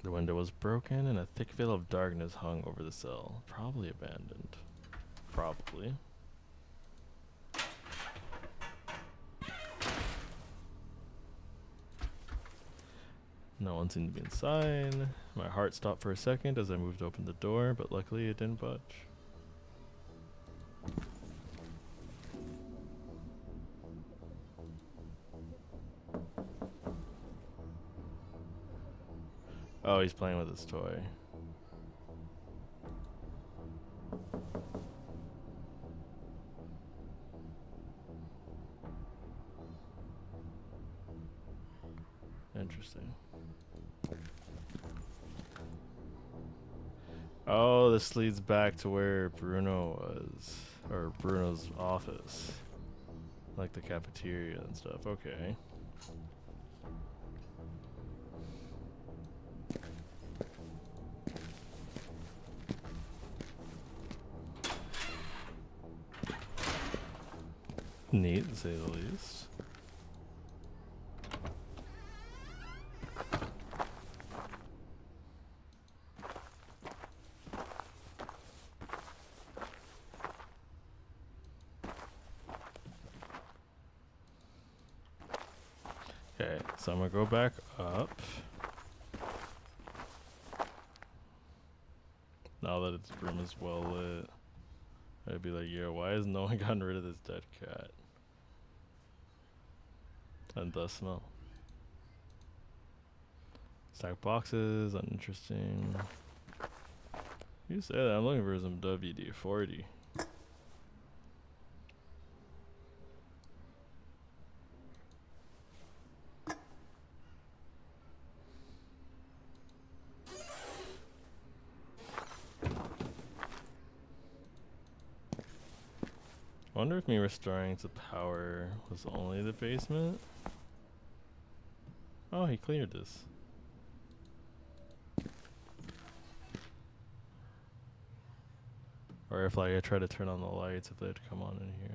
The window was broken, and a thick veil of darkness hung over the cell. Probably abandoned. Probably. No one seemed to be inside. My heart stopped for a second as I moved to open the door, but luckily it didn't budge. Oh, he's playing with his toy. Interesting. Oh, this leads back to where Bruno was, or Bruno's office. Like the cafeteria and stuff. Okay. Neat, to say the least. Okay, so I'm gonna go back up. Now that its room is well lit, I'd be like, yo, why has no one gotten rid of this dead cat? And the smell. Stack boxes, uninteresting. You say that, I'm looking for some WD-40. I wonder if me restoring to power was only the basement? Oh, he cleared this. Or if like I try to turn on the lights, if they'd come on in here,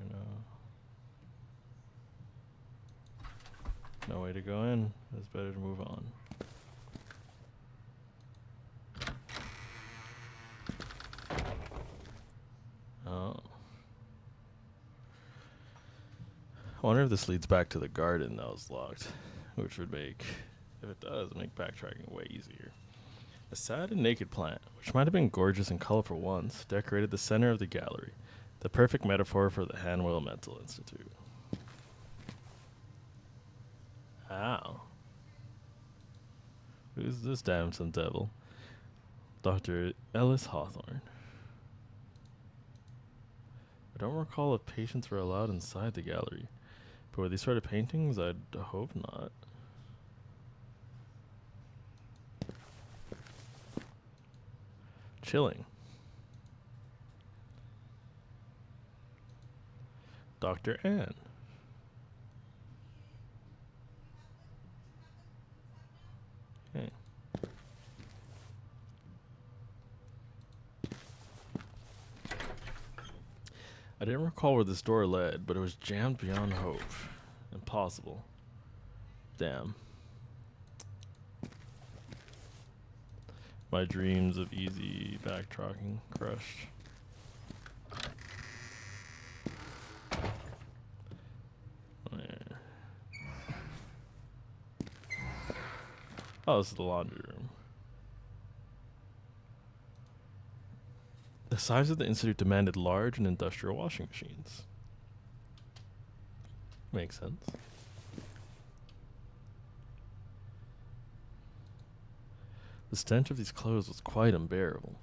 no. No way to go in. It's better to move on. Oh. I wonder if this leads back to the garden that was locked, which would make, if it does, make backtracking way easier. A sad and naked plant, which might have been gorgeous and colorful once, decorated the center of the gallery, the perfect metaphor for the Hanwell Mental Institute. Ow. Who's this damsome devil? Dr. Ellis Hawthorne. I don't recall if patients were allowed inside the gallery, but with these sort of paintings, I'd hope not. Chilling. Dr. Ann. Okay. I didn't recall where this door led, but it was jammed beyond hope. Impossible. Damn. My dreams of easy backtracking crushed. Oh, this is the laundry room. The size of the institute demanded large and industrial washing machines. Makes sense. The stench of these clothes was quite unbearable.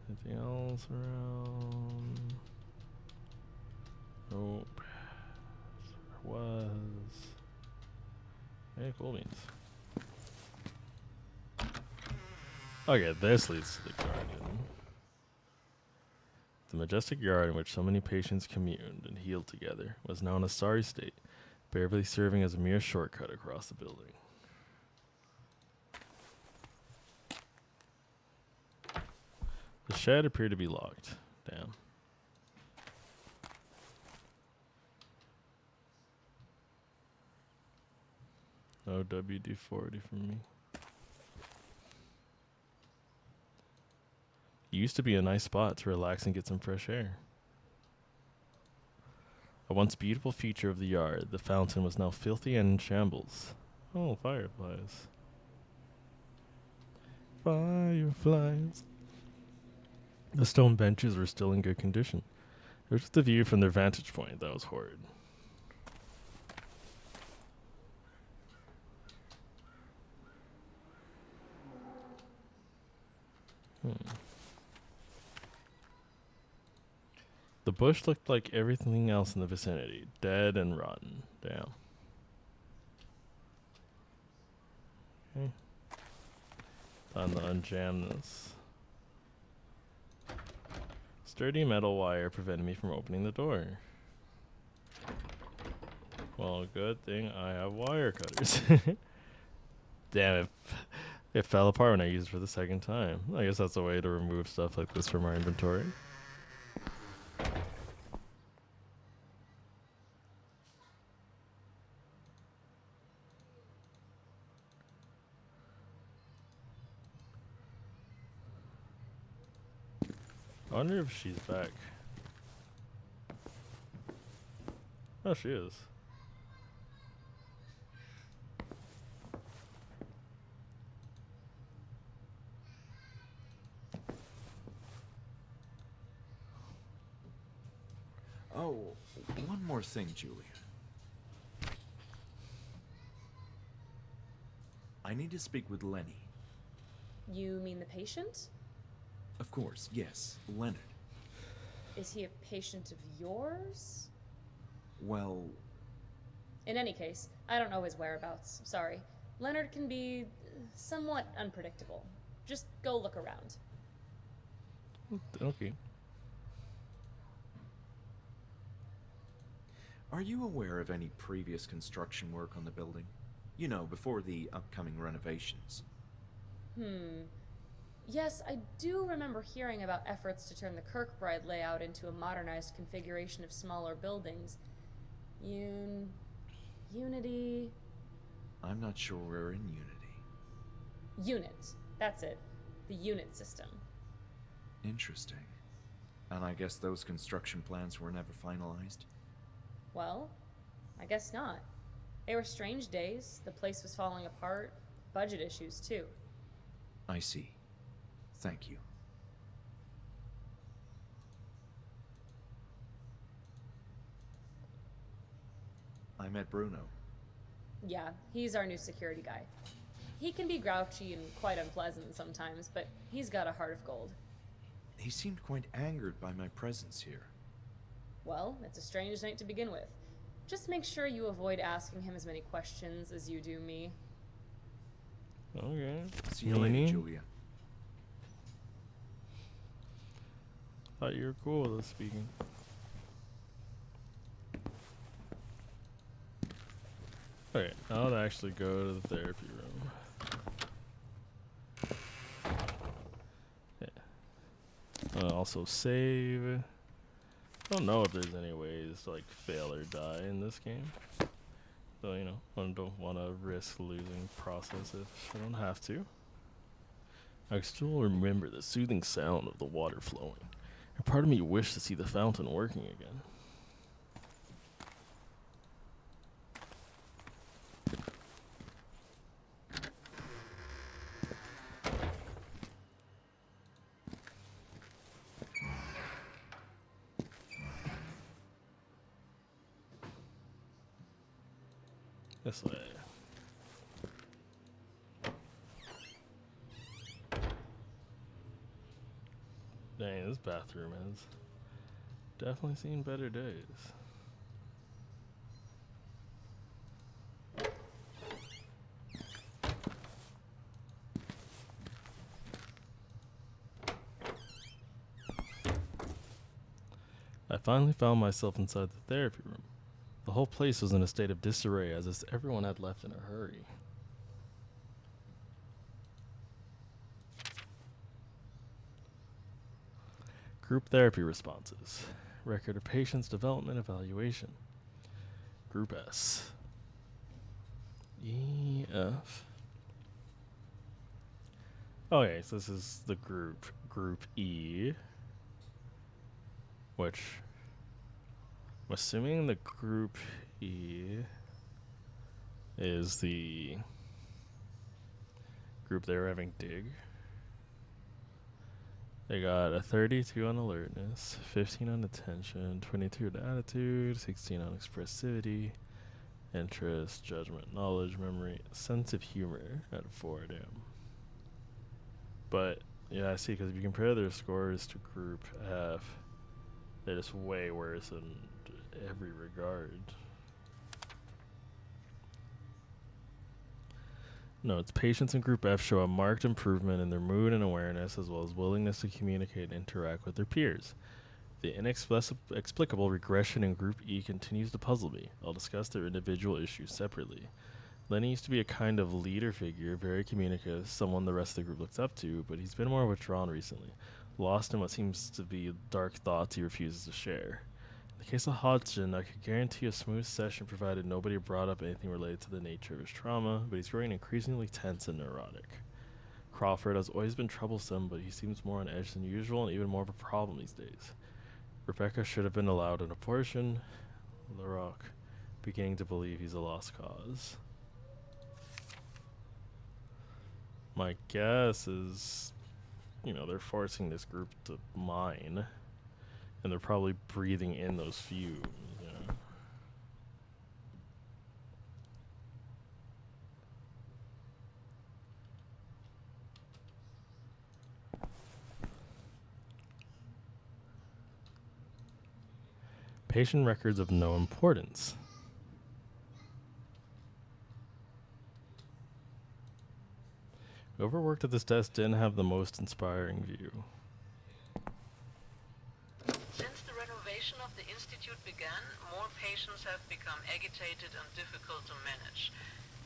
Anything else around? Nope. There was. Hey, cool beans. Okay, this leads to the garden. The majestic yard in which so many patients communed and healed together was now in a sorry state, barely serving as a mere shortcut across the building. The shed appeared to be locked. Damn. No WD-40 from me. It used to be a nice spot to relax and get some fresh air. A once beautiful feature of the yard, the fountain was now filthy and in shambles. Oh, fireflies. Fireflies. The stone benches were still in good condition. It was just the view from their vantage point that was horrid. The bush looked like everything else in the vicinity, dead and rotten. Damn. Okay. Time to unjam this. Sturdy metal wire prevented me from opening the door. Well, good thing I have wire cutters. Damn it. It fell apart when I used it for the second time. I guess that's a way to remove stuff like this from our inventory. I wonder if she's back. Oh, she is. Oh, one more thing, Julia. I need to speak with Lenny. You mean the patient? Of course, yes, Leonard. Is he a patient of yours? Well, In any case, I don't know his whereabouts. Sorry. Leonard can be somewhat unpredictable. Just go look around. Okay. are you aware of any previous construction work on the building? You know, before the upcoming renovations. Yes, I do remember hearing about efforts to turn the Kirkbride layout into a modernized configuration of smaller buildings. Unity... I'm not sure we're in Unity. Unit. That's it. The unit system. Interesting. And I guess those construction plans were never finalized? Well, I guess not. They were strange days. The place was falling apart. Budget issues, too. I see. Thank you. I met Bruno. Yeah, he's our new security guy. He can be grouchy and quite unpleasant sometimes, but he's got a heart of gold. He seemed quite angered by my presence here. Well, it's a strange night to begin with. Just make sure you avoid asking him as many questions as you do me. Okay. See you later, Meanie? Julia. Thought you were cool with us speaking. Okay, now to actually go to the therapy room. Yeah. Also save. I don't know if there's any ways to like fail or die in this game. So, you know, I don't want to risk losing process if I don't have to. I still remember the soothing sound of the water flowing. And part of me wished to see the fountain working again. This way. Dang, this bathroom has definitely seen better days. I finally found myself inside the therapy room. The whole place was in a state of disarray, as if everyone had left in a hurry. Group therapy responses. Record of patients' development evaluation. Group S. E, F. Okay, so this is the Group E. Which, I'm assuming the Group E is the group they were having dig. They got a 32 on alertness, 15 on attention, 22 on attitude, 16 on expressivity, interest, judgment, knowledge, memory, sense of humor at 4 damn. But, yeah, I see, because if you compare their scores to Group F, they're just way worse in every regard. Notes, patients in Group F show a marked improvement in their mood and awareness, as well as willingness to communicate and interact with their peers. The inexplicable regression in Group E continues to puzzle me. I'll discuss their individual issues separately. Lenny used to be a kind of leader figure, very communicative, someone the rest of the group looks up to, but he's been more withdrawn recently, lost in what seems to be dark thoughts he refuses to share. In the case of Hodgson, I could guarantee a smooth session provided nobody brought up anything related to the nature of his trauma, but he's growing increasingly tense and neurotic. Crawford has always been troublesome, but he seems more on edge than usual and even more of a problem these days. Rebecca should have been allowed an abortion. LaRock, beginning to believe he's a lost cause. My guess is, they're forcing this group to mine. And they're probably breathing in those fumes, Patient records of no importance. Whoever worked at this desk didn't have the most inspiring view. Since the renovation of the Institute began, more patients have become agitated and difficult to manage,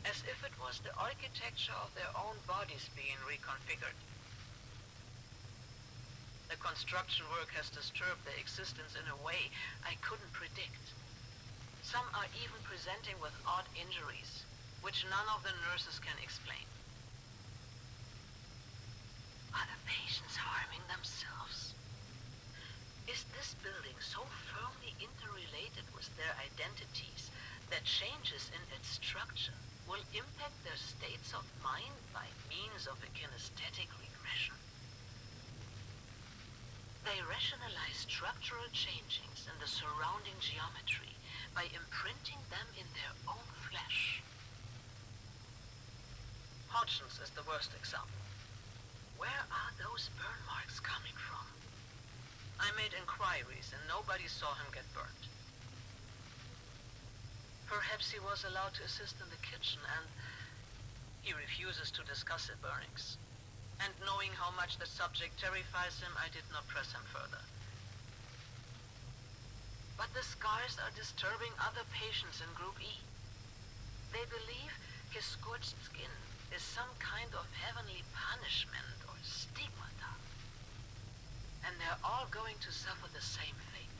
as if it was the architecture of their own bodies being reconfigured. The construction work has disturbed their existence in a way I couldn't predict. Some are even presenting with odd injuries, which none of the nurses can explain. Are the patients harming themselves? Is this building so firmly interrelated with their identities that changes in its structure will impact their states of mind by means of a kinesthetic regression? They rationalize structural changings in the surrounding geometry by imprinting them in their own flesh. Hodgson's is the worst example. Where are those burn marks coming from? I made inquiries and nobody saw him get burnt. Perhaps he was allowed to assist in the kitchen and he refuses to discuss the burnings. And knowing how much the subject terrifies him, I did not press him further. But the scars are disturbing other patients in Group E. They believe his scorched skin is some kind of heavenly punishment or stigmata. And they're all going to suffer the same fate.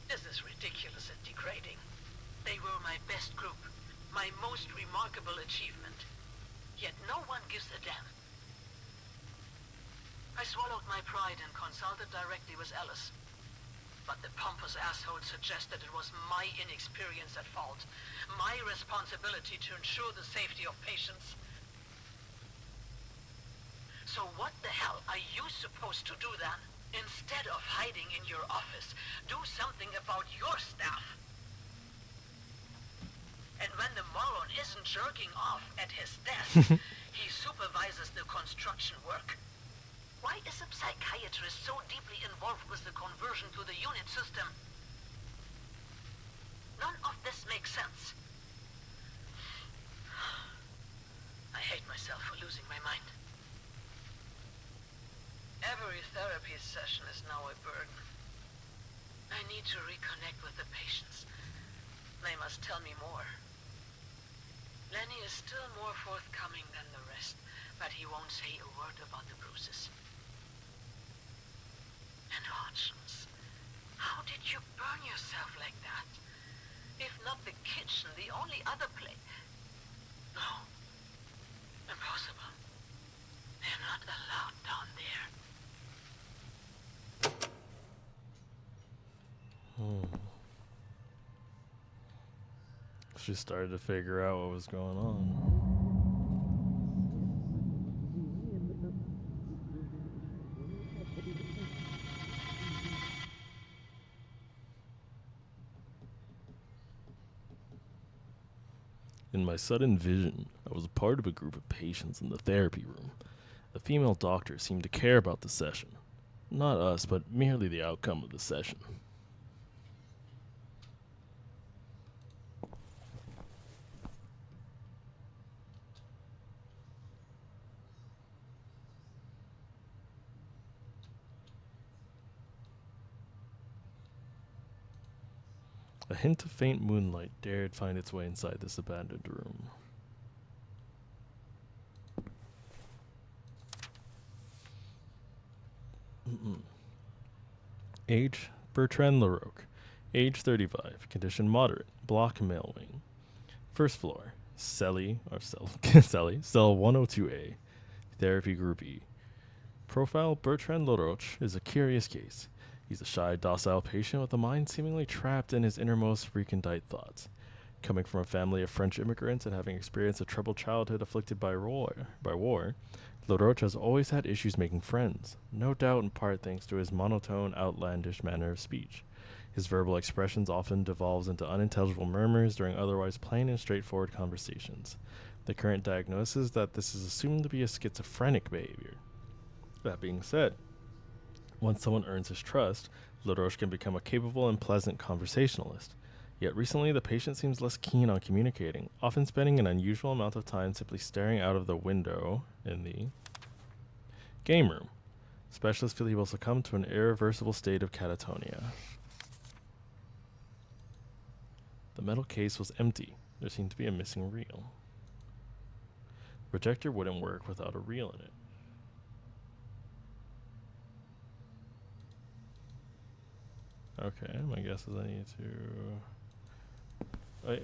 This is ridiculous and degrading. They were my best group, my most remarkable achievement. Yet no one gives a damn. I swallowed my pride and consulted directly with Alice. But the pompous asshole suggested it was my inexperience at fault, my responsibility to ensure the safety of patients. So what the hell are you supposed to do then? Instead of hiding in your office, do something about your staff. And when the moron isn't jerking off at his desk, he supervises the construction work. Why is a psychiatrist so deeply involved with the conversion to the unit system? None of this makes sense. I hate myself for losing my mind. Every therapy session is now a burden. I need to reconnect with the patients. They must tell me more. Lenny is still more forthcoming than the rest, but he won't say a word about the bruises. And Hodgins, how did you burn yourself like that? If not the kitchen, the only other place. No. Impossible. They're not allowed down there. She started to figure out what was going on. In my sudden vision, I was a part of a group of patients in the therapy room. The female doctor seemed to care about the session. Not us, but merely the outcome of the session. A hint of faint moonlight dared find its way inside this abandoned room. Age, Bertrand LaRoque. Age 35. Condition moderate. Block male wing. First floor. Cell 102A. Therapy Group E. Profile: Bertrand LaRoche is a curious case. He's a shy, docile patient with a mind seemingly trapped in his innermost recondite thoughts. Coming from a family of French immigrants and having experienced a troubled childhood afflicted by war, LaRoche has always had issues making friends, no doubt in part thanks to his monotone, outlandish manner of speech. His verbal expressions often devolves into unintelligible murmurs during otherwise plain and straightforward conversations. The current diagnosis is that this is assumed to be a schizophrenic behavior. That being said, once someone earns his trust, LaRoche can become a capable and pleasant conversationalist. Yet recently, the patient seems less keen on communicating, often spending an unusual amount of time simply staring out of the window in the game room. Specialists feel he will succumb to an irreversible state of catatonia. The metal case was empty. There seemed to be a missing reel. Projector wouldn't work without a reel in it. Okay, my guess is I need to... Wait,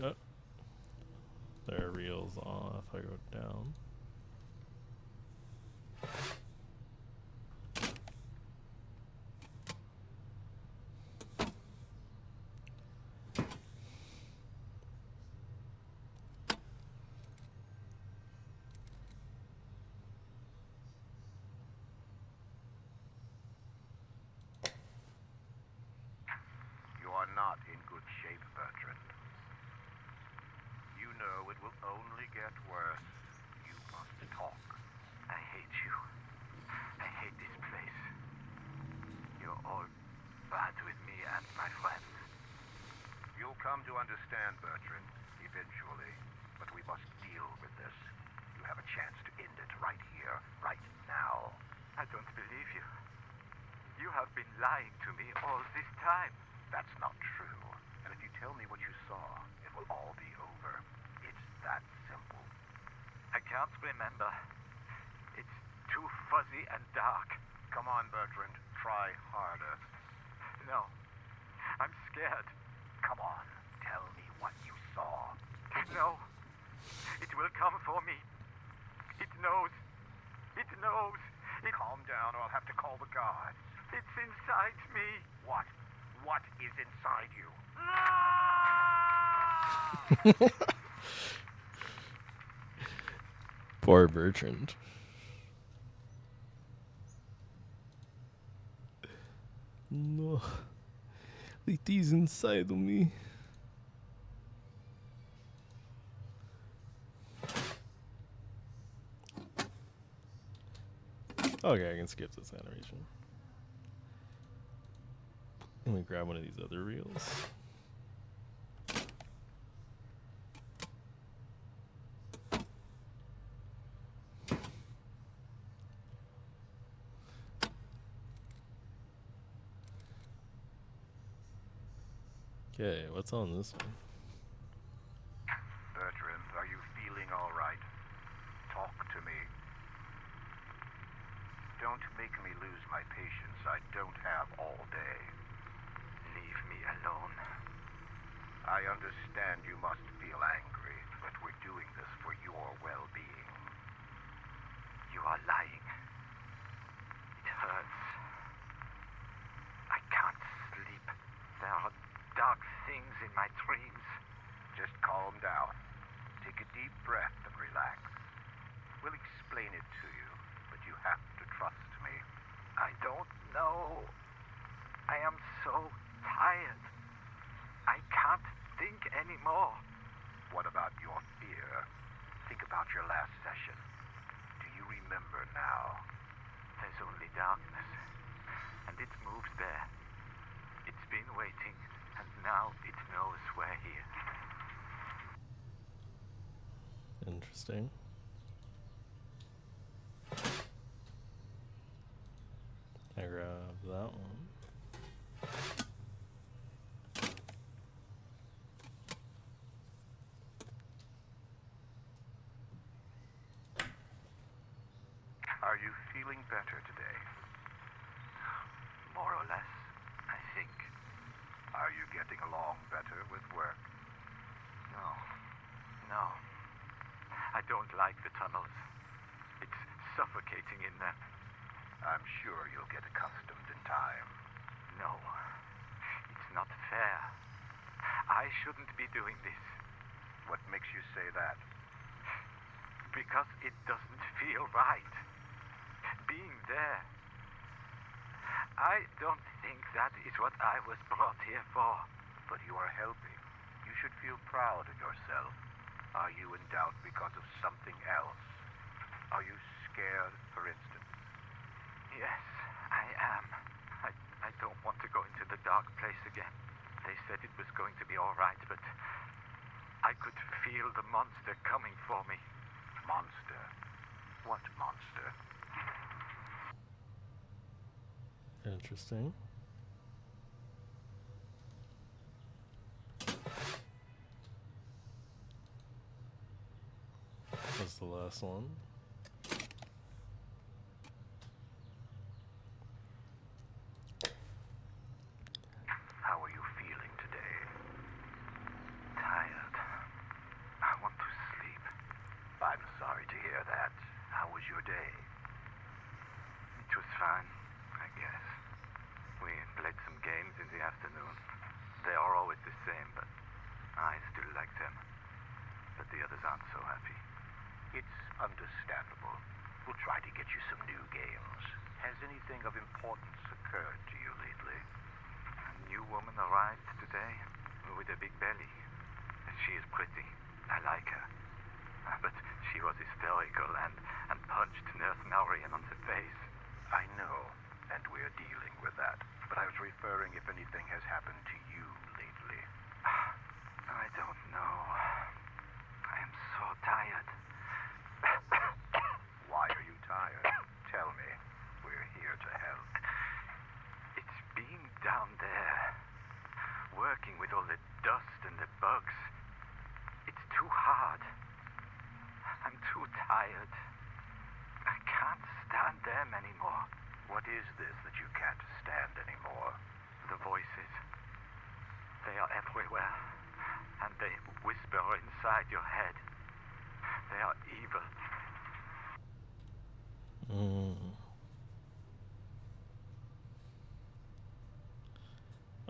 there are reels on if I go down. Not in good shape, Bertrand. You know it will only get worse. You must talk. I hate you. I hate this place. You're all bad with me and my friends. You'll come to understand, Bertrand, eventually. But we must deal with this. You have a chance to end it right here, right now. I don't believe you. You have been lying to me all this time. That's not true. And if you tell me what you saw, it will all be over. It's that simple. I can't remember. It's too fuzzy and dark. Come on, Bertrand. Try harder. No. I'm scared. Come on. Tell me what you saw. No. It will come for me. It knows. It knows. Calm down or I'll have to call the guards. It's inside me. What? What is inside you? Poor Bertrand. No. It is inside of me. Okay, I can skip this animation. Let me grab one of these other reels. Okay, what's on this one? Bertrand, are you feeling all right? Talk to me. Don't make me lose my patience. I don't have all day. Leave me alone. I understand you must feel angry, but we're doing this for your well-being. You are lying. It hurts. I can't sleep. There are dark things in my dreams. Just calm down. Take a deep breath and relax. We'll explain it to you, but you have to trust me. I don't know. I am so tired. I can't think anymore. What about your fear? Think about your last session. Do you remember now? There's only darkness, and it moves there. It's been waiting, and now it knows we're here. Interesting. I grab that one. Are you feeling better today? More or less, I think. Are you getting along better with work? No. No. I don't like the tunnels. It's suffocating in them. I'm sure you'll get accustomed in time. No. It's not fair. I shouldn't be doing this. What makes you say that? Because it doesn't feel right. Being there. I don't think that is what I was brought here for. But you are helping. You should feel proud of yourself. Are you in doubt because of something else? Are you scared, for instance? Yes, I am. I don't want to go into the dark place again. They said it was going to be all right, but I could feel the monster coming for me. Monster? What monster? Interesting. That's the last one. How are you feeling today? Tired. I want to sleep. I'm sorry to hear that. How was your day? It was fine, I guess. We played some games in the afternoon. They are always the same, but I still like them. But the others aren't so happy. It's understandable. We'll try to get you some new games. Has anything of importance occurred to you lately? A new woman arrived today with a big belly. She is pretty. I like her. But she was hysterical and punched Nurse Marion on the face. I know, and we're dealing with that. But I was referring if anything has happened to you lately. I don't know. I am so tired. Why are you tired? Tell me. We're here to help. It's being down there, working with all the dust and the bugs. It's too hard. I'm too tired. I can't stand them anymore. What is this that you can't stand anymore? The voices. They are everywhere. And they whisper inside your head. They are evil.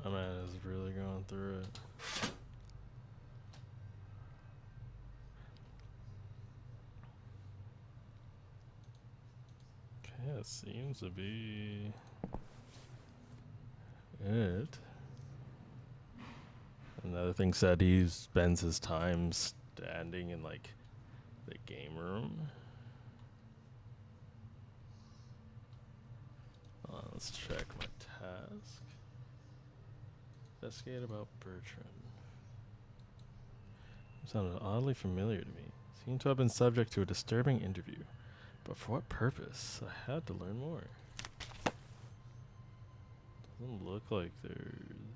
My man is really going through it. Okay, that seems to be it. Another thing said he spends his time standing in like the game room. Let's check my task. Investigate about Bertrand. Sounded oddly familiar to me. Seemed to have been subject to a disturbing interview. But for what purpose? I had to learn more. Doesn't look like there's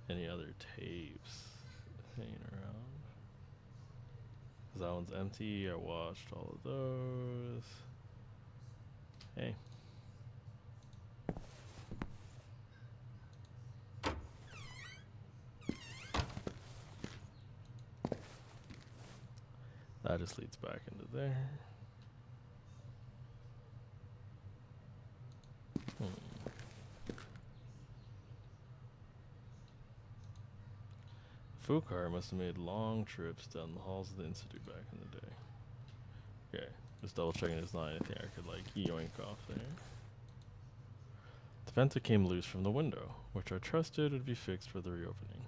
Any other tapes hanging around? Cause that one's empty. I watched all of those. Hey. That just leads back into there. Fukar must have made long trips down the halls of the Institute back in the day. Okay, just double checking there's not anything I could like yoink off there. The vent that came loose from the window, which I trusted would be fixed for the reopening.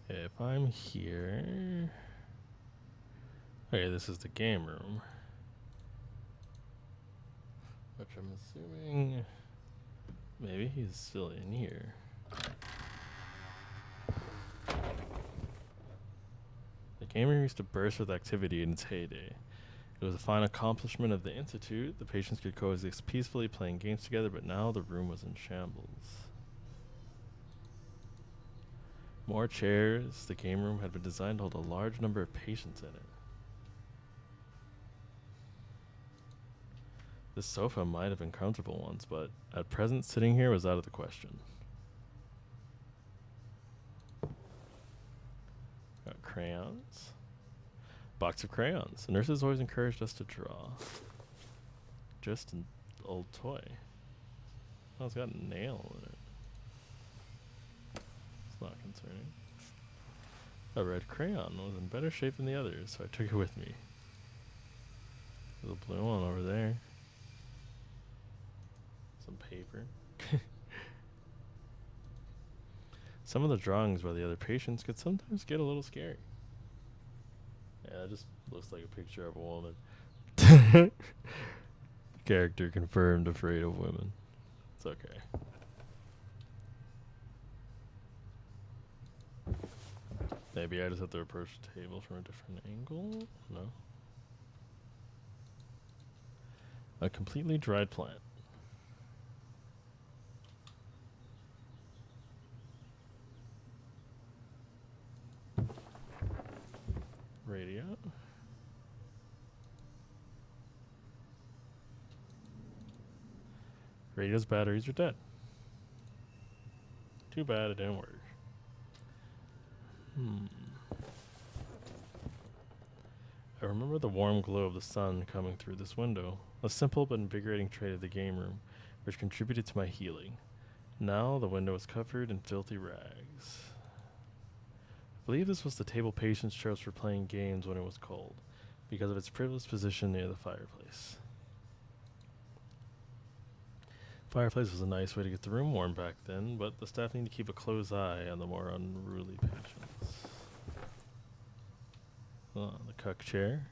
If I'm here... Okay, this is the game room. Which I'm assuming... Maybe he's still in here. The game room used to burst with activity in its heyday. It was a fine accomplishment of the Institute. The patients could coexist peacefully playing games together, but now the room was in shambles. More chairs. The game room had been designed to hold a large number of patients in it. This sofa might have been comfortable once, but at present sitting here was out of the question. Got crayons. Box of crayons. The nurses always encouraged us to draw. Just an old toy. Oh, it's got a nail in it. It's not concerning. A red crayon was in better shape than the others, so I took it with me. There's a blue one over there. Some paper. Some of the drawings by the other patients could sometimes get a little scary. Yeah, it just looks like a picture of a woman. Character confirmed afraid of women. It's okay. Maybe I just have to approach the table from a different angle? No. A completely dried plant. Radio. Radio's batteries are dead. Too bad it didn't work. I remember the warm glow of the sun coming through this window, a simple but invigorating trait of the game room, which contributed to my healing. Now the window was covered in filthy rags. I believe this was the table patients chose for playing games when it was cold, because of its privileged position near the fireplace. Fireplace was a nice way to get the room warm back then, but the staff need to keep a close eye on the more unruly patients. The cuck chair.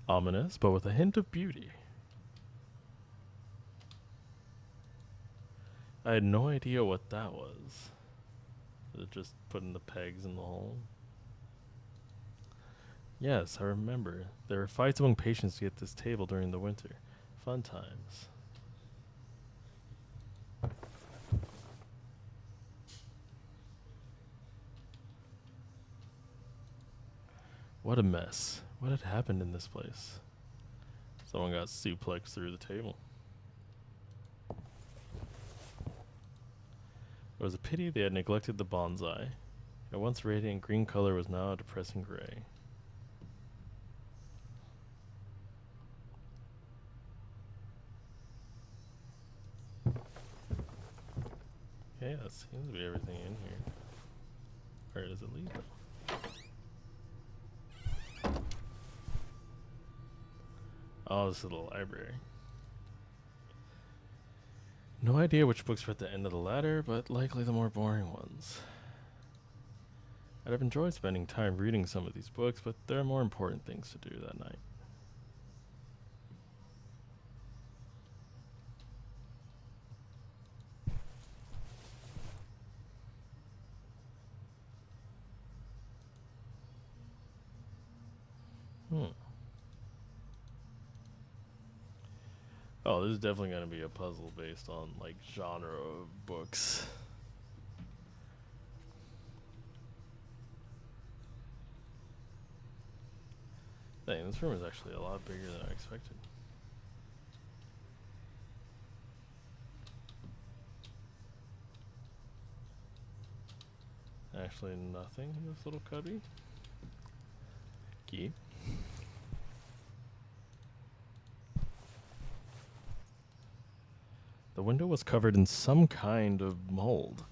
Ominous, but with a hint of beauty. I had no idea what that was. Was it just putting the pegs in the hole? Yes, I remember. There were fights among patients to get this table during the winter. Fun times. What a mess. What had happened in this place? Someone got suplexed through the table. It was a pity they had neglected the bonsai. A once radiant green color was now a depressing gray. Yeah, that seems to be everything in here. Where does it lead though? Oh, this is the library. No idea which books were at the end of the ladder, but likely the more boring ones. I'd have enjoyed spending time reading some of these books, but there are more important things to do that night. Oh, this is definitely going to be a puzzle based on, like, genre of books. Dang, this room is actually a lot bigger than I expected. Actually, nothing in this little cubby. Key. The window was covered in some kind of mold.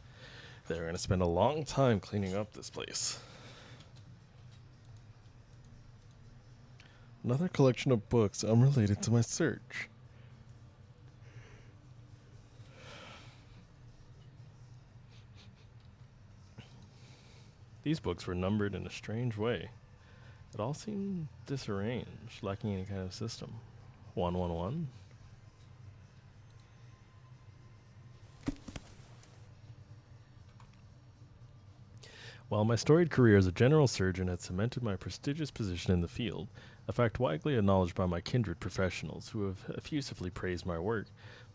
They were going to spend a long time cleaning up this place. Another collection of books unrelated to my search. These books were numbered in a strange way. It all seemed disarranged, lacking any kind of system. 111. While my storied career as a general surgeon had cemented my prestigious position in the field, a fact widely acknowledged by my kindred professionals who have effusively praised my work,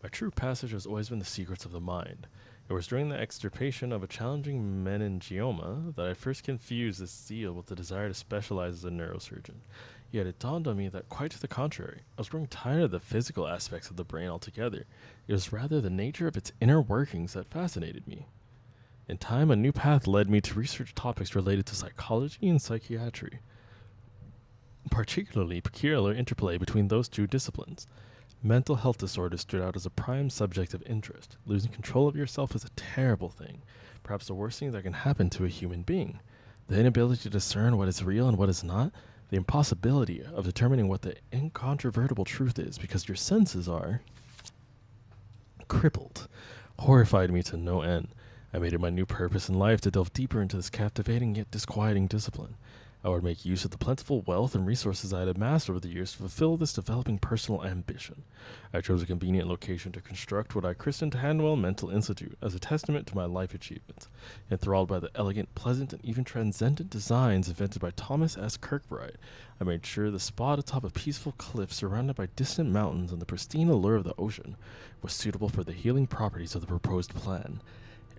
my true passage has always been the secrets of the mind. It was during the extirpation of a challenging meningioma that I first confused this zeal with the desire to specialize as a neurosurgeon. Yet it dawned on me that quite to the contrary, I was growing tired of the physical aspects of the brain altogether. It was rather the nature of its inner workings that fascinated me. In time, a new path led me to research topics related to psychology and psychiatry, particularly peculiar interplay between those two disciplines. Mental health disorders stood out as a prime subject of interest. Losing control of yourself is a terrible thing, perhaps the worst thing that can happen to a human being. The inability to discern what is real and what is not, the impossibility of determining what the incontrovertible truth is because your senses are crippled, horrified me to no end. I made it my new purpose in life to delve deeper into this captivating yet disquieting discipline. I would make use of the plentiful wealth and resources I had amassed over the years to fulfill this developing personal ambition. I chose a convenient location to construct what I christened Hanwell Mental Institute as a testament to my life achievements. Enthralled by the elegant, pleasant, and even transcendent designs invented by Thomas S. Kirkbride, I made sure the spot atop a peaceful cliff surrounded by distant mountains and the pristine allure of the ocean was suitable for the healing properties of the proposed plan.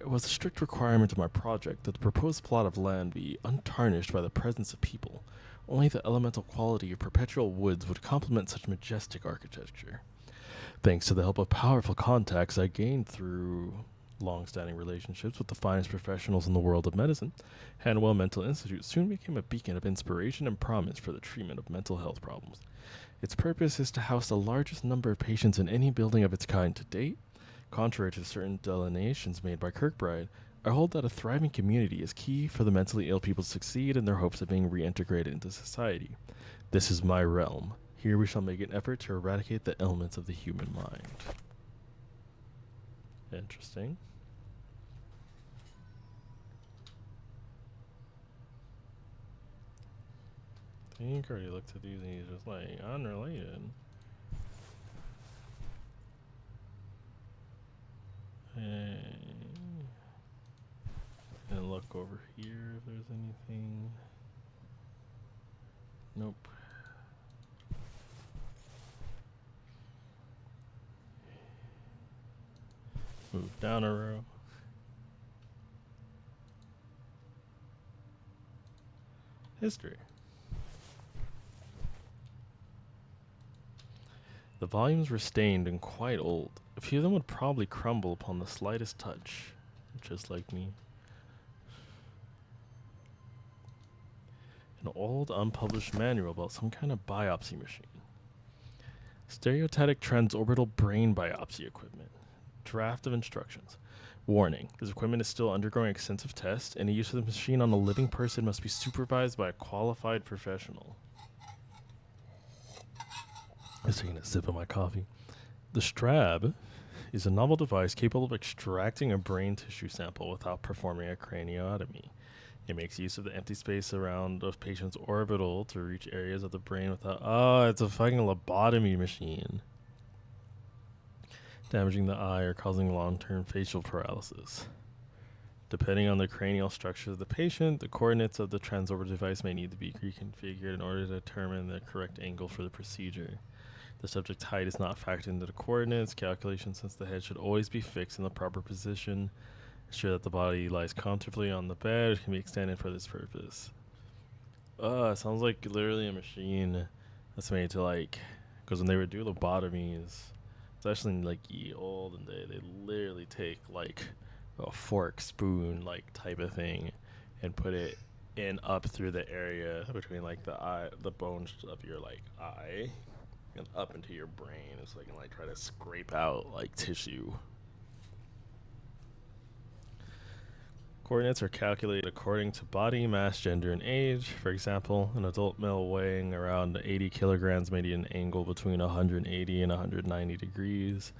It was a strict requirement of my project that the proposed plot of land be untarnished by the presence of people. Only the elemental quality of perpetual woods would complement such majestic architecture. Thanks to the help of powerful contacts I gained through long-standing relationships with the finest professionals in the world of medicine, Hanwell Mental Institute soon became a beacon of inspiration and promise for the treatment of mental health problems. Its purpose is to house the largest number of patients in any building of its kind to date. Contrary to certain delineations made by Kirkbride, I hold that a thriving community is key for the mentally ill people to succeed in their hopes of being reintegrated into society. This is my realm. Here we shall make an effort to eradicate the ailments of the human mind. Interesting. I think I already looked at these and he's just like, unrelated. And look over here if there's anything. Nope. Move down a row. History. The volumes were stained and quite old. A few of them would probably crumble upon the slightest touch, just like me. An old, unpublished manual about some kind of biopsy machine. Stereotatic transorbital brain biopsy equipment. Draft of instructions. Warning, this equipment is still undergoing extensive tests. Any use of the machine on a living person must be supervised by a qualified professional. I was taking a sip of my coffee. The Strab is a novel device capable of extracting a brain tissue sample without performing a craniotomy. It makes use of the empty space around a patient's orbital to reach areas of the brain without... Oh, it's a fucking lobotomy machine. Damaging the eye or causing long-term facial paralysis. Depending on the cranial structure of the patient, the coordinates of the transorbital device may need to be reconfigured in order to determine the correct angle for the procedure. The subject's height is not factored into the coordinates calculation since the head should always be fixed in the proper position. Ensure that the body lies comfortably on the bed. It can be extended for this purpose. It sounds like literally a machine that's made to like, because when they would do lobotomies, especially in like ye olden day, they literally take like a fork, spoon, like type of thing, and put it in up through the area between like the eye, the bones of your like eye, and up into your brain, so they can like try to scrape out like tissue. Coordinates are calculated according to body mass, gender, and age. For example, an adult male weighing around 80 kilograms may need an angle between 180 and 190 degrees.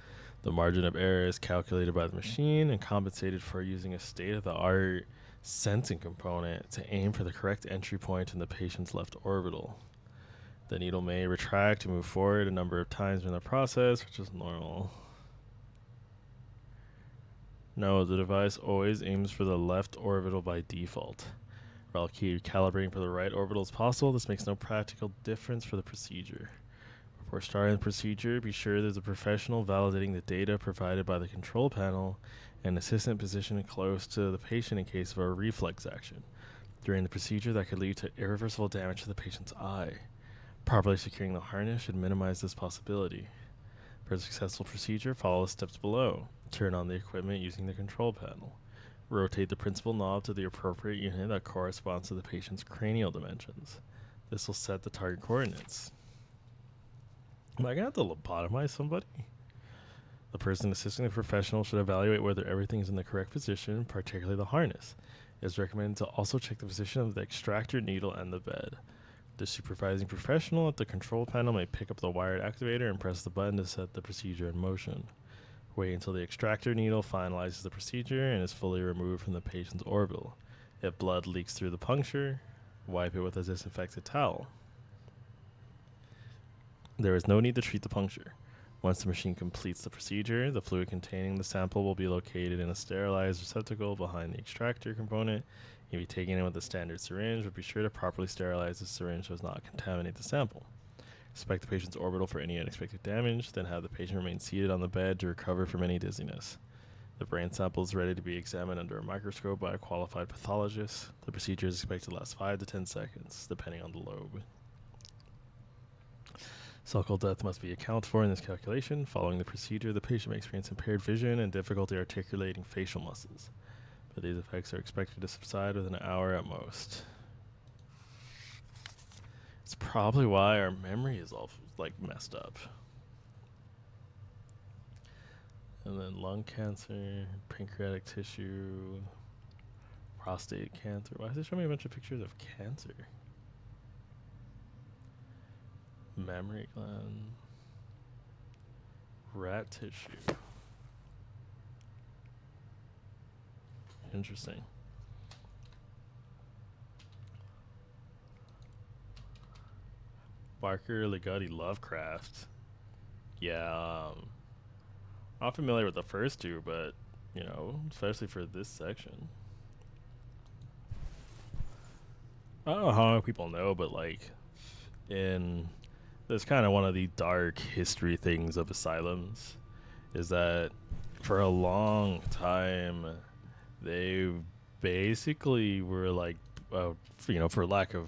The margin of error is calculated by the machine and compensated for using a state-of-the-art sensing component to aim for the correct entry point in the patient's left orbital. The needle may retract and move forward a number of times during the process, which is normal. No, the device always aims for the left orbital by default. While calibrating for the right orbital is possible, this makes no practical difference for the procedure. Before starting the procedure, be sure there's a professional validating the data provided by the control panel and assistant positioned close to the patient in case of a reflex action during the procedure that could lead to irreversible damage to the patient's eye. Properly securing the harness should minimize this possibility. For a successful procedure, follow the steps below. Turn on the equipment using the control panel. Rotate the principal knob to the appropriate unit that corresponds to the patient's cranial dimensions. This will set the target coordinates. Am I going to have to lobotomize somebody? The person assisting the professional should evaluate whether everything is in the correct position, particularly the harness. It is recommended to also check the position of the extractor needle and the bed. The supervising professional at the control panel may pick up the wired activator and press the button to set the procedure in motion. Wait until the extractor needle finalizes the procedure and is fully removed from the patient's orbital. If blood leaks through the puncture, wipe it with a disinfected towel. There is no need to treat the puncture. Once the machine completes the procedure, the fluid containing the sample will be located in a sterilized receptacle behind the extractor component. You'll be taking in with a standard syringe, but be sure to properly sterilize the syringe so as not to contaminate the sample. Inspect the patient's orbital for any unexpected damage, then have the patient remain seated on the bed to recover from any dizziness. The brain sample is ready to be examined under a microscope by a qualified pathologist. The procedure is expected to last 5 to 10 seconds, depending on the lobe. Sulcal death must be accounted for in this calculation. Following the procedure, the patient may experience impaired vision and difficulty articulating facial muscles, but these effects are expected to subside within an hour at most. It's probably why our memory is all like messed up. And then lung cancer, pancreatic tissue, prostate cancer. Why does it show me a bunch of pictures of cancer? Mammary gland, rat tissue. Interesting. Barker Ligotti Lovecraft. Yeah, not familiar with the first two, but you know, especially for this section. I don't know how many people know, but like in that's kind of one of the dark history things of asylums is that for a long time they basically were like you know, for lack of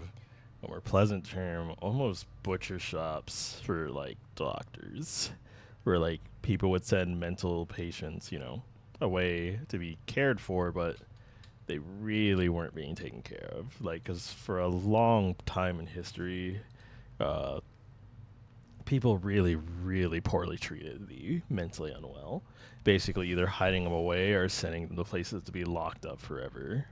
a more pleasant term, almost butcher shops for like doctors, where like people would send mental patients, you know, away to be cared for, but they really weren't being taken care of. Like, because for a long time in history, people really, really poorly treated the mentally unwell, basically either hiding them away or sending them to places to be locked up forever.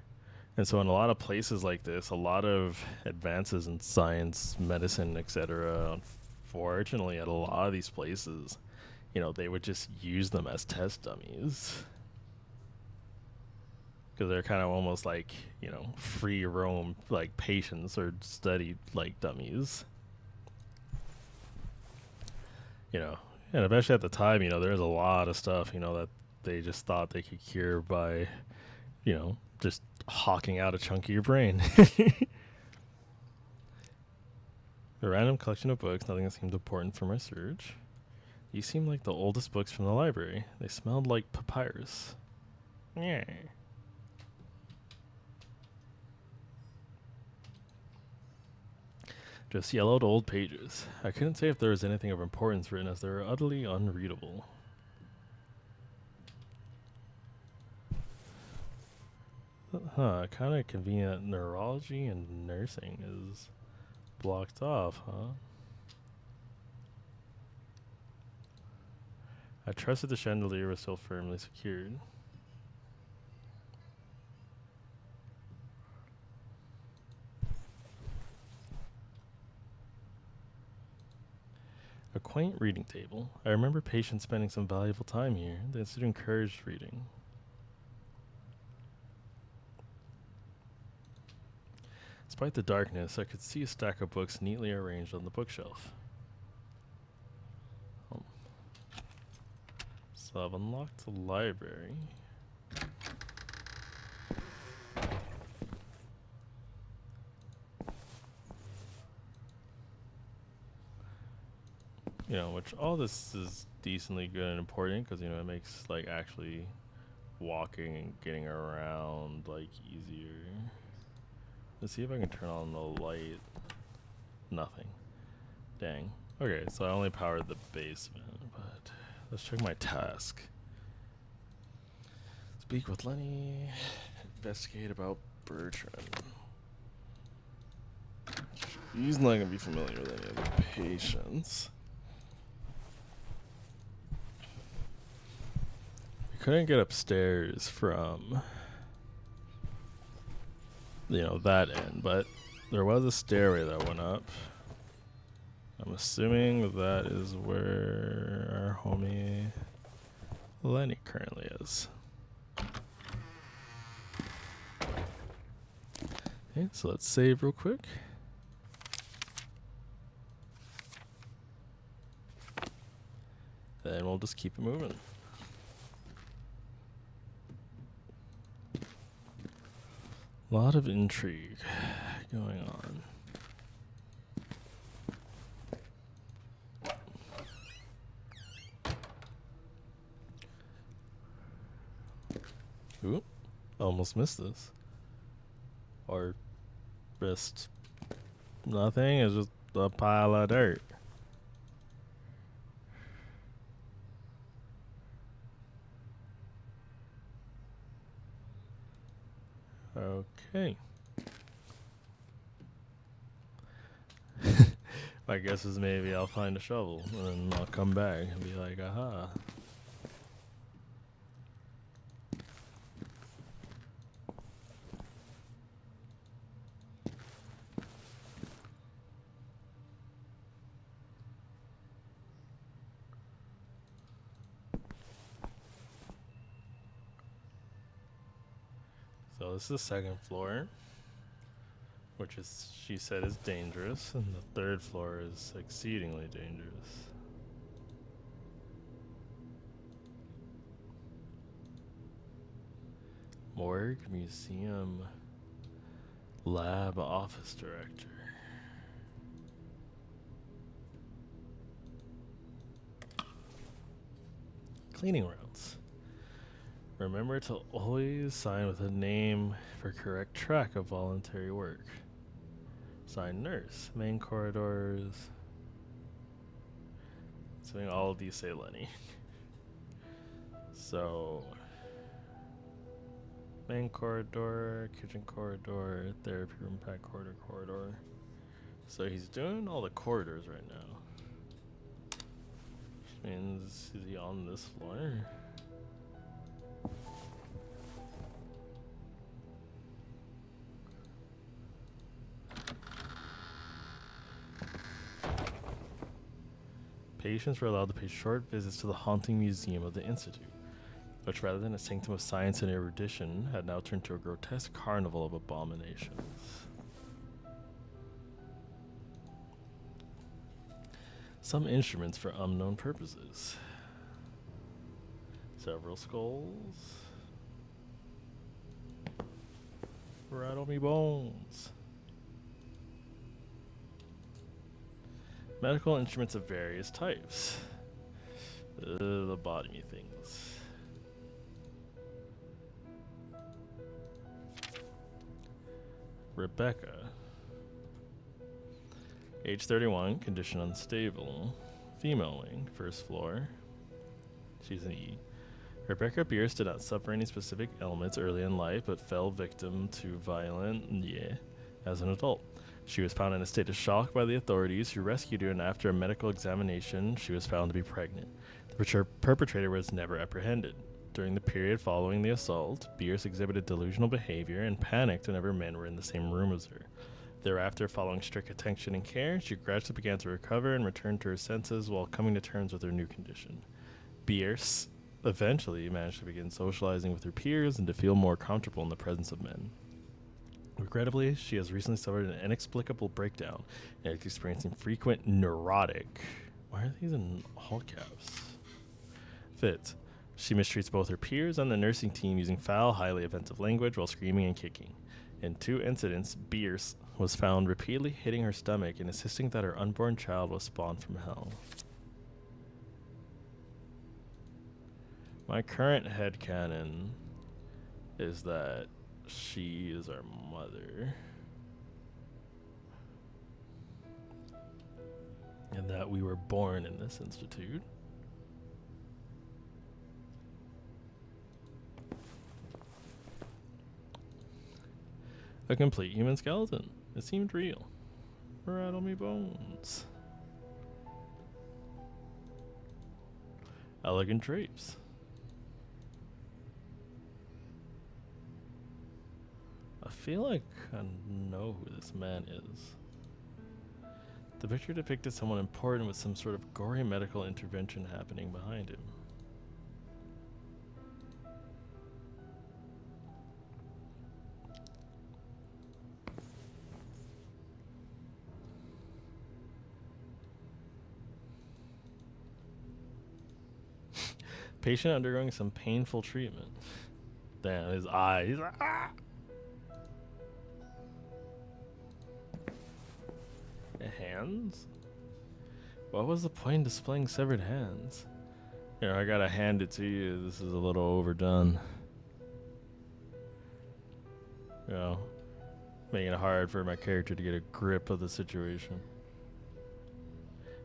And so in a lot of places like this, a lot of advances in science, medicine, etc., unfortunately at a lot of these places, you know, they would just use them as test dummies. Because they're kind of almost like, you know, free roam, like patients or studied like dummies. You know, and especially at the time, you know, there's a lot of stuff, you know, that they just thought they could cure by, you know, just hawking out a chunk of your brain. A random collection of books, nothing that seemed important for my search. These seemed like the oldest books from the library. They smelled like papyrus. Yeah. Just yellowed old pages. I couldn't say if there was anything of importance written as they were utterly unreadable. Huh, kind of convenient that neurology and nursing is blocked off, huh? I trusted the chandelier was still firmly secured. A quaint reading table. I remember patients spending some valuable time here. The institute encouraged reading. Despite the darkness, I could see a stack of books neatly arranged on the bookshelf. So I've unlocked the library. You know, which all this is decently good and important because, you know, it makes, like, actually walking and getting around, like, easier. Let's see if I can turn on the light. Nothing. Dang. Okay, so I only powered the basement, but let's check my task. Speak with Lenny. Investigate about Bertrand. He's not gonna be familiar with any of the patients. We couldn't get upstairs from, you know, that end, but there was a stairway that went up. I'm assuming that is where our homie Lenny currently is. Okay, so let's save real quick. Then we'll just keep it moving. A lot of intrigue going on. Ooh, almost missed this. Or just nothing, it's just a pile of dirt. Okay. My guess is maybe I'll find a shovel and then I'll come back and be like, aha. So this is the second floor, which is, she said, is dangerous, and the third floor is exceedingly dangerous. Morgue, museum, lab, office director. Cleaning rounds. Remember to always sign with a name for correct track of voluntary work. Sign nurse. Main corridors. Assuming all of these say Lenny. So, main corridor, kitchen corridor, therapy room, pack corridor. So he's doing all the corridors right now. Which means, is he on this floor? Patients were allowed to pay short visits to the haunting museum of the Institute, which rather than a sanctum of science and erudition, had now turned to a grotesque carnival of abominations. Some instruments for unknown purposes. Several skulls. Rattle me bones. Medical instruments of various types. Lobotomy things. Rebecca. Age 31, condition unstable. Female wing, first floor. She's an E. Rebecca Bierce did not suffer any specific ailments early in life, but fell victim to violent as an adult. She was found in a state of shock by the authorities who rescued her, and after a medical examination, she was found to be pregnant. The perpetrator was never apprehended. During the period following the assault, Bierce exhibited delusional behavior and panicked whenever men were in the same room as her. Thereafter, following strict attention and care, she gradually began to recover and return to her senses while coming to terms with her new condition. Bierce eventually managed to begin socializing with her peers and to feel more comfortable in the presence of men. Regrettably, she has recently suffered an inexplicable breakdown and is experiencing frequent neurotic. Why are these in all caps? Fits. She mistreats both her peers and the nursing team using foul, highly offensive language while screaming and kicking. In 2 incidents, Bierce was found repeatedly hitting her stomach and insisting that her unborn child was spawned from hell. My current headcanon is that she is our mother. And that we were born in this institute. A complete human skeleton. It seemed real. Rattle me bones. Elegant drapes. I feel like I know who this man is. The picture depicted someone important with some sort of gory medical intervention happening behind him. Patient undergoing some painful treatment. Damn, his eye. He's like, ah! Hands? What was the point in displaying severed hands? Here, I gotta hand it to you. This is a little overdone. You know, making it hard for my character to get a grip of the situation.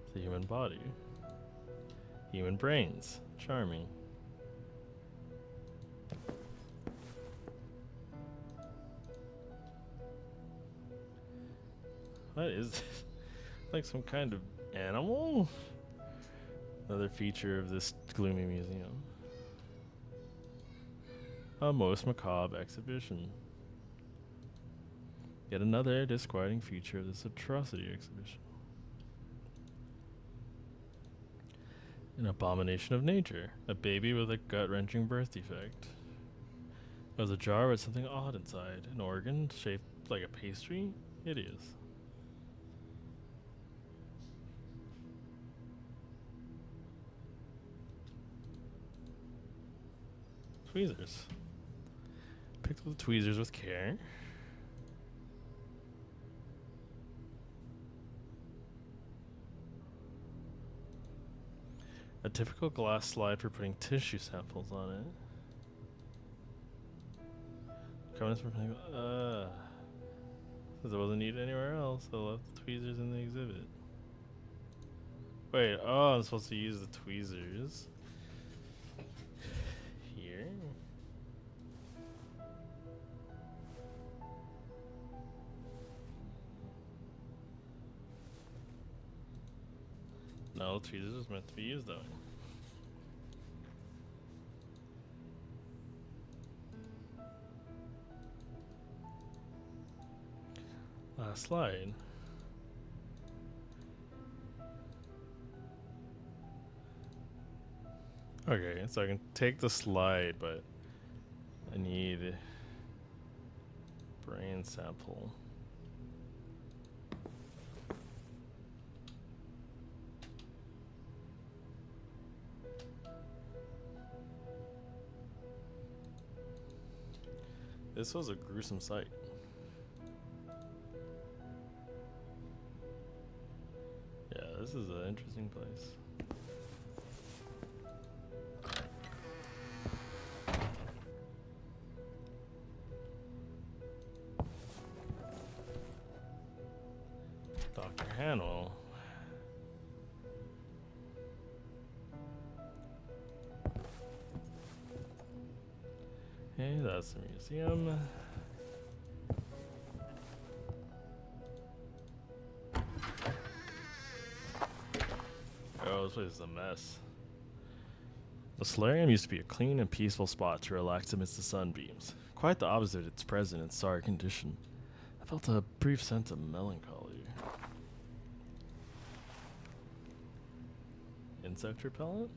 It's a human body. Human brains. Charming. What is this? Like some kind of animal? Another feature of this gloomy museum. A most macabre exhibition. Yet another disquieting feature of this atrocity exhibition. An abomination of nature. A baby with a gut-wrenching birth defect. There was a jar with something odd inside. An organ shaped like a pastry? Hideous. Tweezers. Picked up the tweezers with care. A typical glass slide for putting tissue samples on it. Comments for putting, since it wasn't needed anywhere else, I left the tweezers in the exhibit. Wait, oh, I'm supposed to use the tweezers here. No, the tweezers was meant to be used though. Last slide. Okay, so I can take the slide, but I need brain sample. This was a gruesome sight. Yeah, This is an interesting place. Dr. Hanwell. Okay, that's the museum. Oh, this place is a mess. The solarium used to be a clean and peaceful spot to relax amidst the sunbeams. Quite the opposite of its present and sorry condition. I felt a brief sense of melancholy. Insect repellent?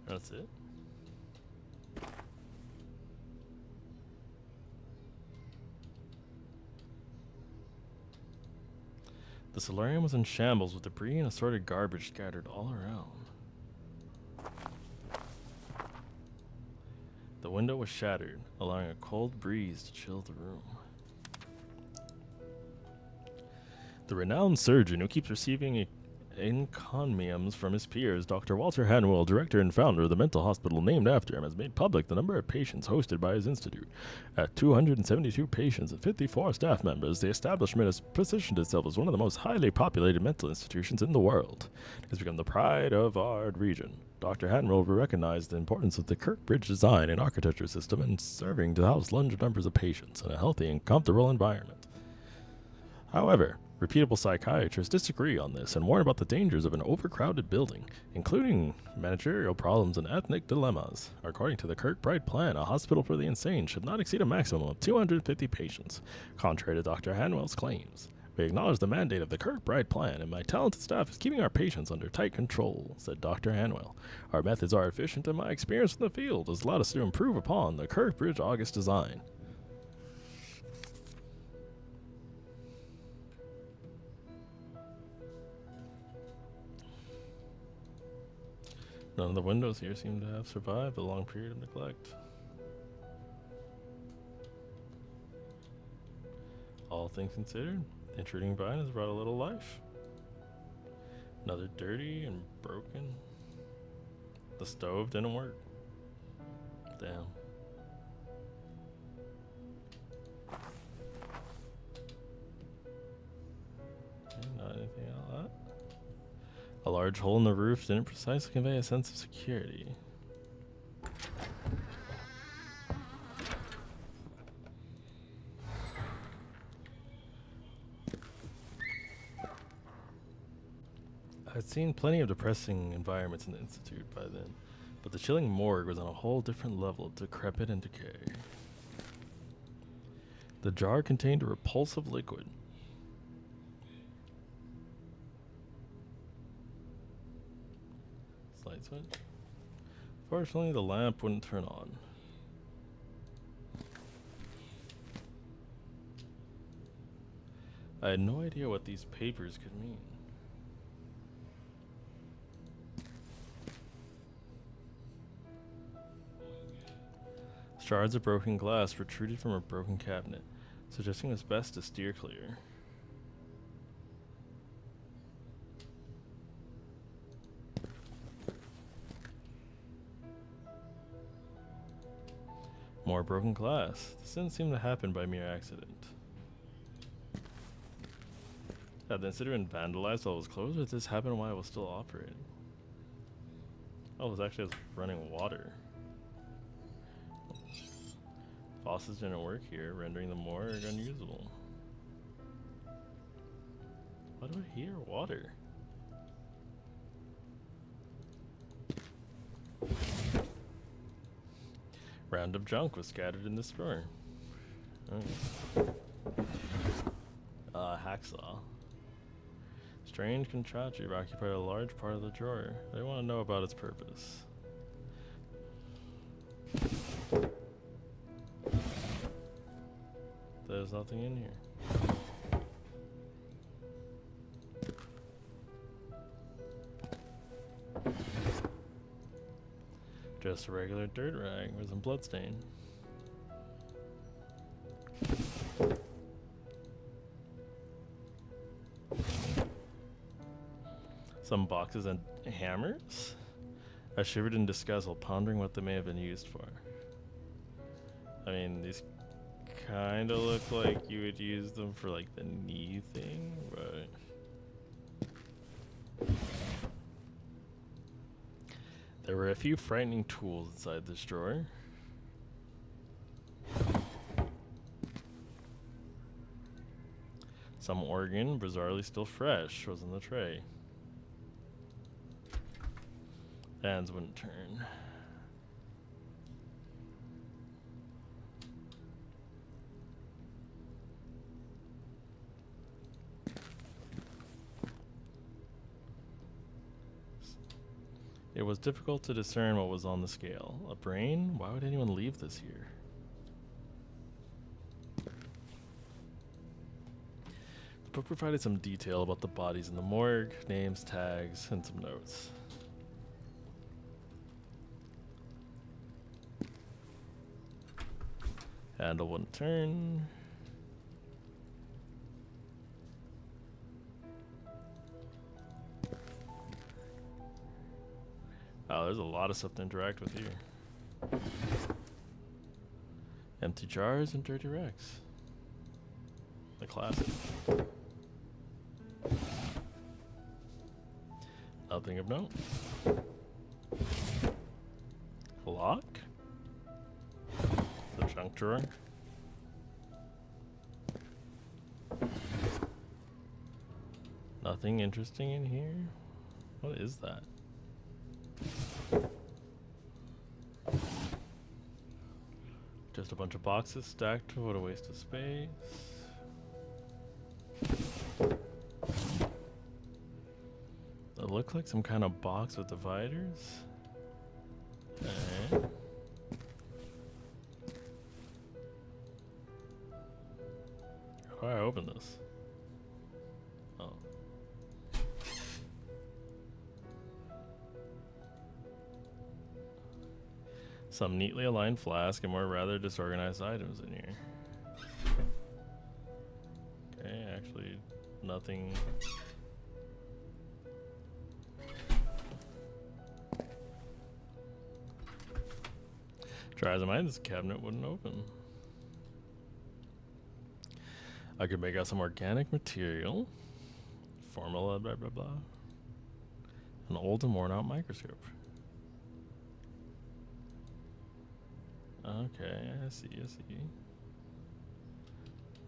That's it? The solarium was in shambles with debris and assorted garbage scattered all around. The window was shattered, allowing a cold breeze to chill the room. The renowned surgeon who keeps receiving encomiums from his peers, Dr. Walter Hanwell, director and founder of the mental hospital named after him, has made public the number of patients hosted by his institute. At 272 patients and 54 staff members, the establishment has positioned itself as one of the most highly populated mental institutions in the world. It has become the pride of our region. Dr. Hanwell recognized the importance of the Kirkbridge design and architecture system in serving to house large numbers of patients in a healthy and comfortable environment. However, reputable psychiatrists disagree on this and warn about the dangers of an overcrowded building, including managerial problems and ethnic dilemmas. According to the Kirkbride plan, a hospital for the insane should not exceed a maximum of 250 patients, contrary to Dr. Hanwell's claims. We acknowledge the mandate of the Kirkbride plan, and my talented staff is keeping our patients under tight control, said Dr. Hanwell. Our methods are efficient, and my experience in the field has allowed us to improve upon the Kirkbridge August design. None of the windows here seem to have survived a long period of neglect. All things considered, the intruding vine has brought a little life. Another dirty and broken. The stove didn't work. Damn. Okay, not anything out of that. A large hole in the roof didn't precisely convey a sense of security. I'd seen plenty of depressing environments in the Institute by then, but the chilling morgue was on a whole different level of decrepit and decay. The jar contained a repulsive liquid. Light switch. Fortunately, the lamp wouldn't turn on. I had no idea what these papers could mean. Shards of broken glass protruded from a broken cabinet, suggesting it was best to steer clear. More broken glass. This didn't seem to happen by mere accident. Had the incident been vandalized while it was closed, or did this happen while it was still operating? Oh, it was actually just running water. Faucets didn't work here, rendering the morgue unusable. Why do I hear water? Random junk was scattered in this drawer. Hacksaw. Strange contraption occupied a large part of the drawer. I want to know about its purpose. There's nothing in here. Just a regular dirt rag with some bloodstain. Some boxes and hammers? I shivered in disgust while pondering what they may have been used for. I mean, these kind of look like you would use them for like the knee thing, but... There were a few frightening tools inside this drawer. Some organ, bizarrely still fresh, was in the tray. Hands wouldn't turn. It was difficult to discern what was on the scale. A brain? Why would anyone leave this here? The book provided some detail about the bodies in the morgue, names, tags, and some notes. Handle wouldn't turn. Oh, there's a lot of stuff to interact with here. Empty jars and dirty racks. The classic. Nothing of note. A lock? The junk drawer. Nothing interesting in here? What is that? Just a bunch of boxes stacked. What a waste of space. It looks like some kind of box with dividers. Alright. How do I open this? Oh. Some neatly aligned flask and more rather disorganized items in here. Okay, actually nothing. Try as I might, this cabinet wouldn't open. I could make out some organic material. Formula, blah, blah, blah. An old and worn out microscope. Okay, I see, I see.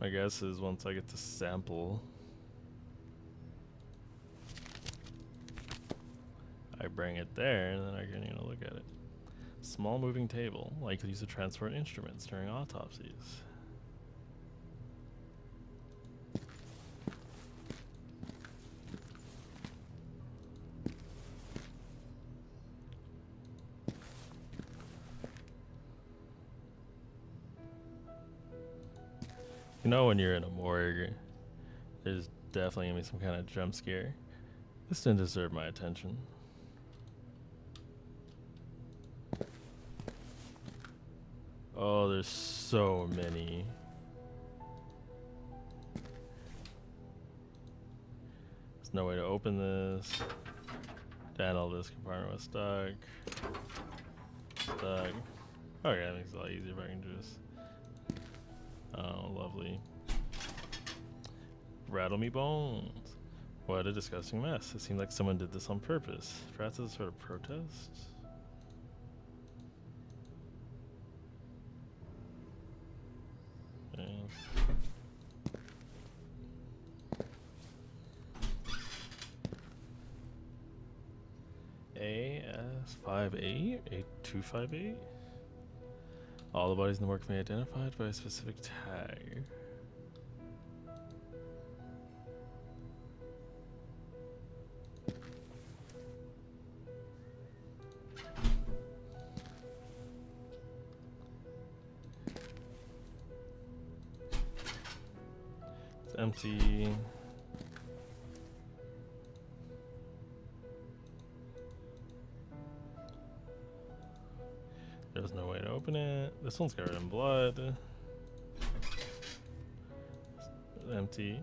My guess is once I get to sample, I bring it there and then I can, look at it. Small moving table, likely used to transport instruments during autopsies. You know when you're in a morgue, there's definitely gonna be some kind of jump scare. This didn't deserve my attention. Oh, there's so many. There's no way to open this. Damn, all this compartment was stuck. Stuck. Okay, that makes it a lot easier if I can just... Oh, lovely. Rattle me bones. What a disgusting mess. It seemed like someone did this on purpose. Perhaps as a sort of protest? AS58? 8258? All the bodies in the work may be identified by a specific tag. It's empty. There's no way to open it. This one's covered in blood. It's empty.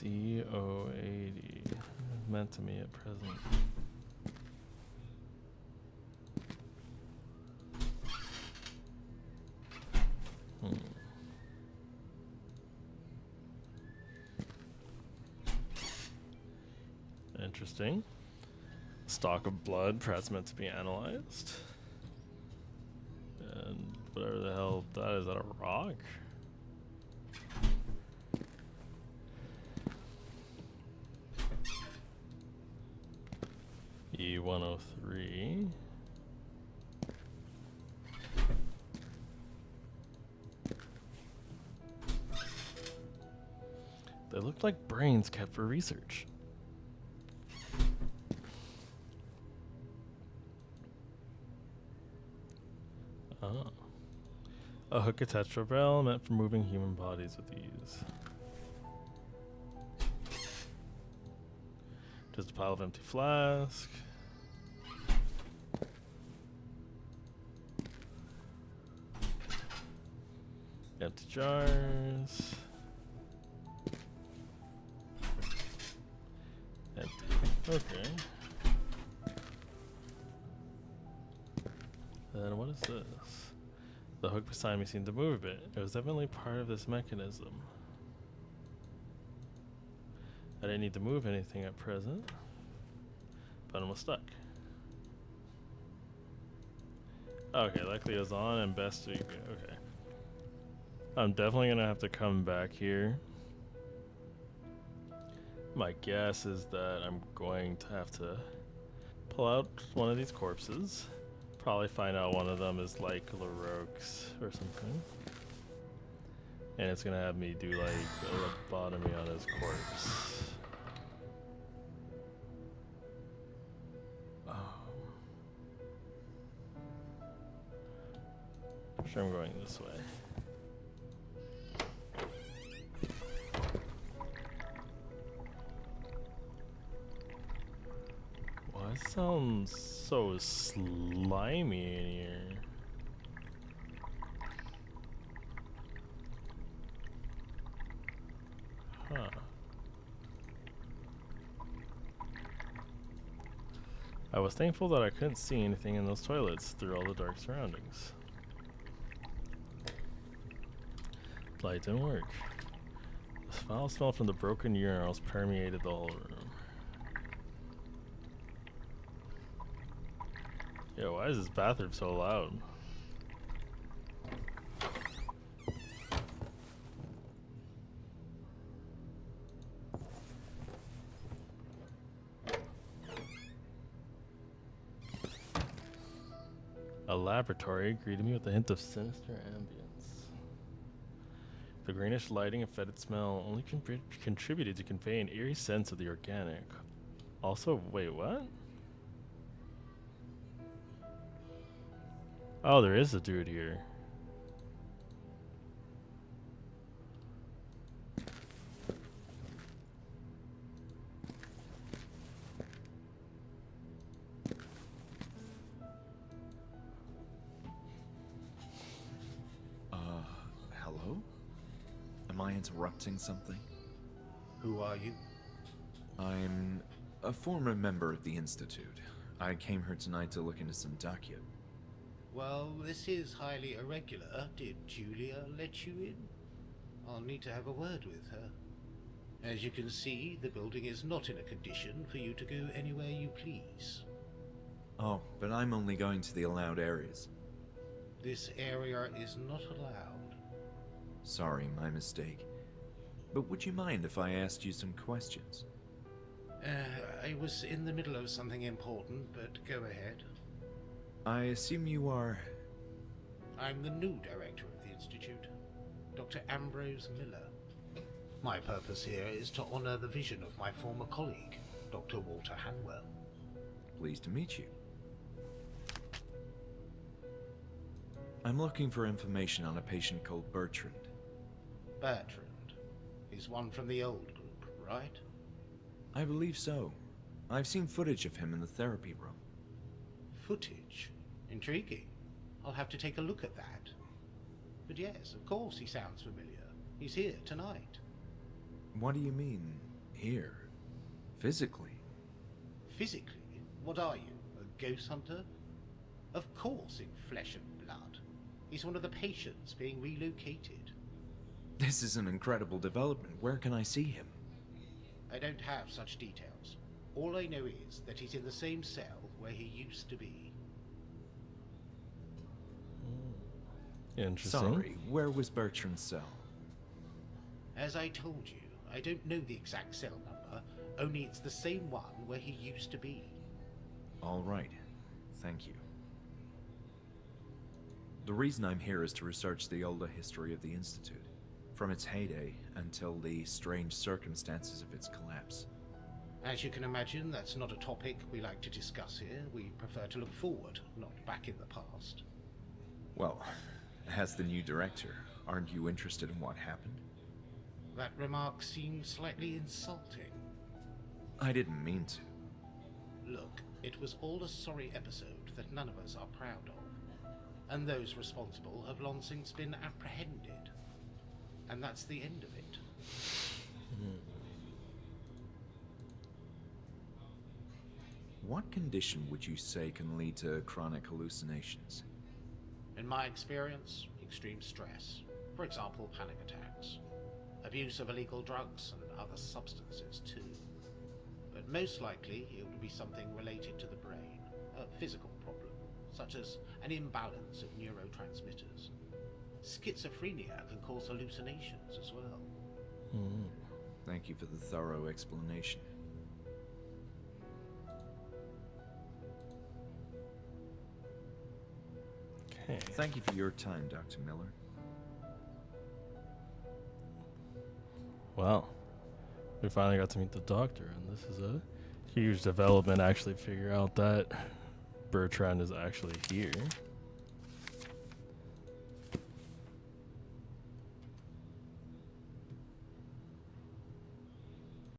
COAD. Meant to me at present. Interesting. Stock of blood, perhaps meant to be analyzed. And whatever the hell that is, that a rock? E103. They look like brains kept for research. Oh. A hook attached to a rail meant for moving human bodies with ease. Just a pile of empty flask. Empty jars. Empty. Okay. Then what is this? The hook beside me seemed to move a bit. It was definitely part of this mechanism. I didn't need to move anything at present, but I'm stuck. Okay, luckily it was on and best we go. Okay. I'm definitely gonna have to come back here. My guess is that I'm going to have to pull out one of these corpses. Probably find out one of them is like LaRoque's or something. And it's gonna have me do like a lobotomy on his corpse. Sure, I'm going this way. Why it sounds so slimy in here? Huh. I was thankful that I couldn't see anything in those toilets through all the dark surroundings. Light didn't work. The foul smell from the broken urinals permeated the whole room. Yo, why is this bathroom so loud? A laboratory greeted me with a hint of sinister ambience. The greenish lighting and fetid smell only contributed to convey an eerie sense of the organic. Also, wait, what? Oh, there is a dude here. Hello? Am I interrupting something? Who are you? I'm a former member of the Institute. I came here tonight to look into some docu. Well, this is highly irregular. Did Julia let you in? I'll need to have a word with her. As you can see, the building is not in a condition for you to go anywhere you please. Oh, but I'm only going to the allowed areas. This area is not allowed. Sorry, my mistake. But would you mind if I asked you some questions? I was in the middle of something important, but go ahead. I assume you are... I'm the new director of the Institute, Dr. Ambrose Miller. My purpose here is to honor the vision of my former colleague, Dr. Walter Hanwell. Pleased to meet you. I'm looking for information on a patient called Bertrand. Bertrand is one from the old group, right? I believe so. I've seen footage of him in the therapy room. Footage? Intriguing. I'll have to take a look at that. But yes, of course he sounds familiar. He's here tonight. What do you mean, here? Physically? Physically? What are you, a ghost hunter? Of course in flesh and blood. He's one of the patients being relocated. This is an incredible development. Where can I see him? I don't have such details. All I know is that he's in the same cell where he used to be. Interesting. Sorry, where was Bertrand's cell? As I told you, I don't know the exact cell number, only it's the same one where he used to be. All right. Thank you. The reason I'm here is to research the older history of the Institute, from its heyday until the strange circumstances of its collapse. As you can imagine, that's not a topic we like to discuss here. We prefer to look forward, not back in the past. Well, as the new director, aren't you interested in what happened? That remark seems slightly insulting. I didn't mean to. Look, it was all a sorry episode that none of us are proud of. And those responsible have long since been apprehended. And that's the end of it. What condition would you say can lead to chronic hallucinations? In my experience, extreme stress. For example, panic attacks. Abuse of illegal drugs and other substances too. But most likely it would be something related to the brain. A physical problem, such as an imbalance of neurotransmitters. Schizophrenia can cause hallucinations as well. Thank you for the thorough explanation. Okay. Thank you for your time, Dr. Miller. Well, we finally got to meet the doctor, and this is a huge development. Actually, figure out that Bertrand is actually here.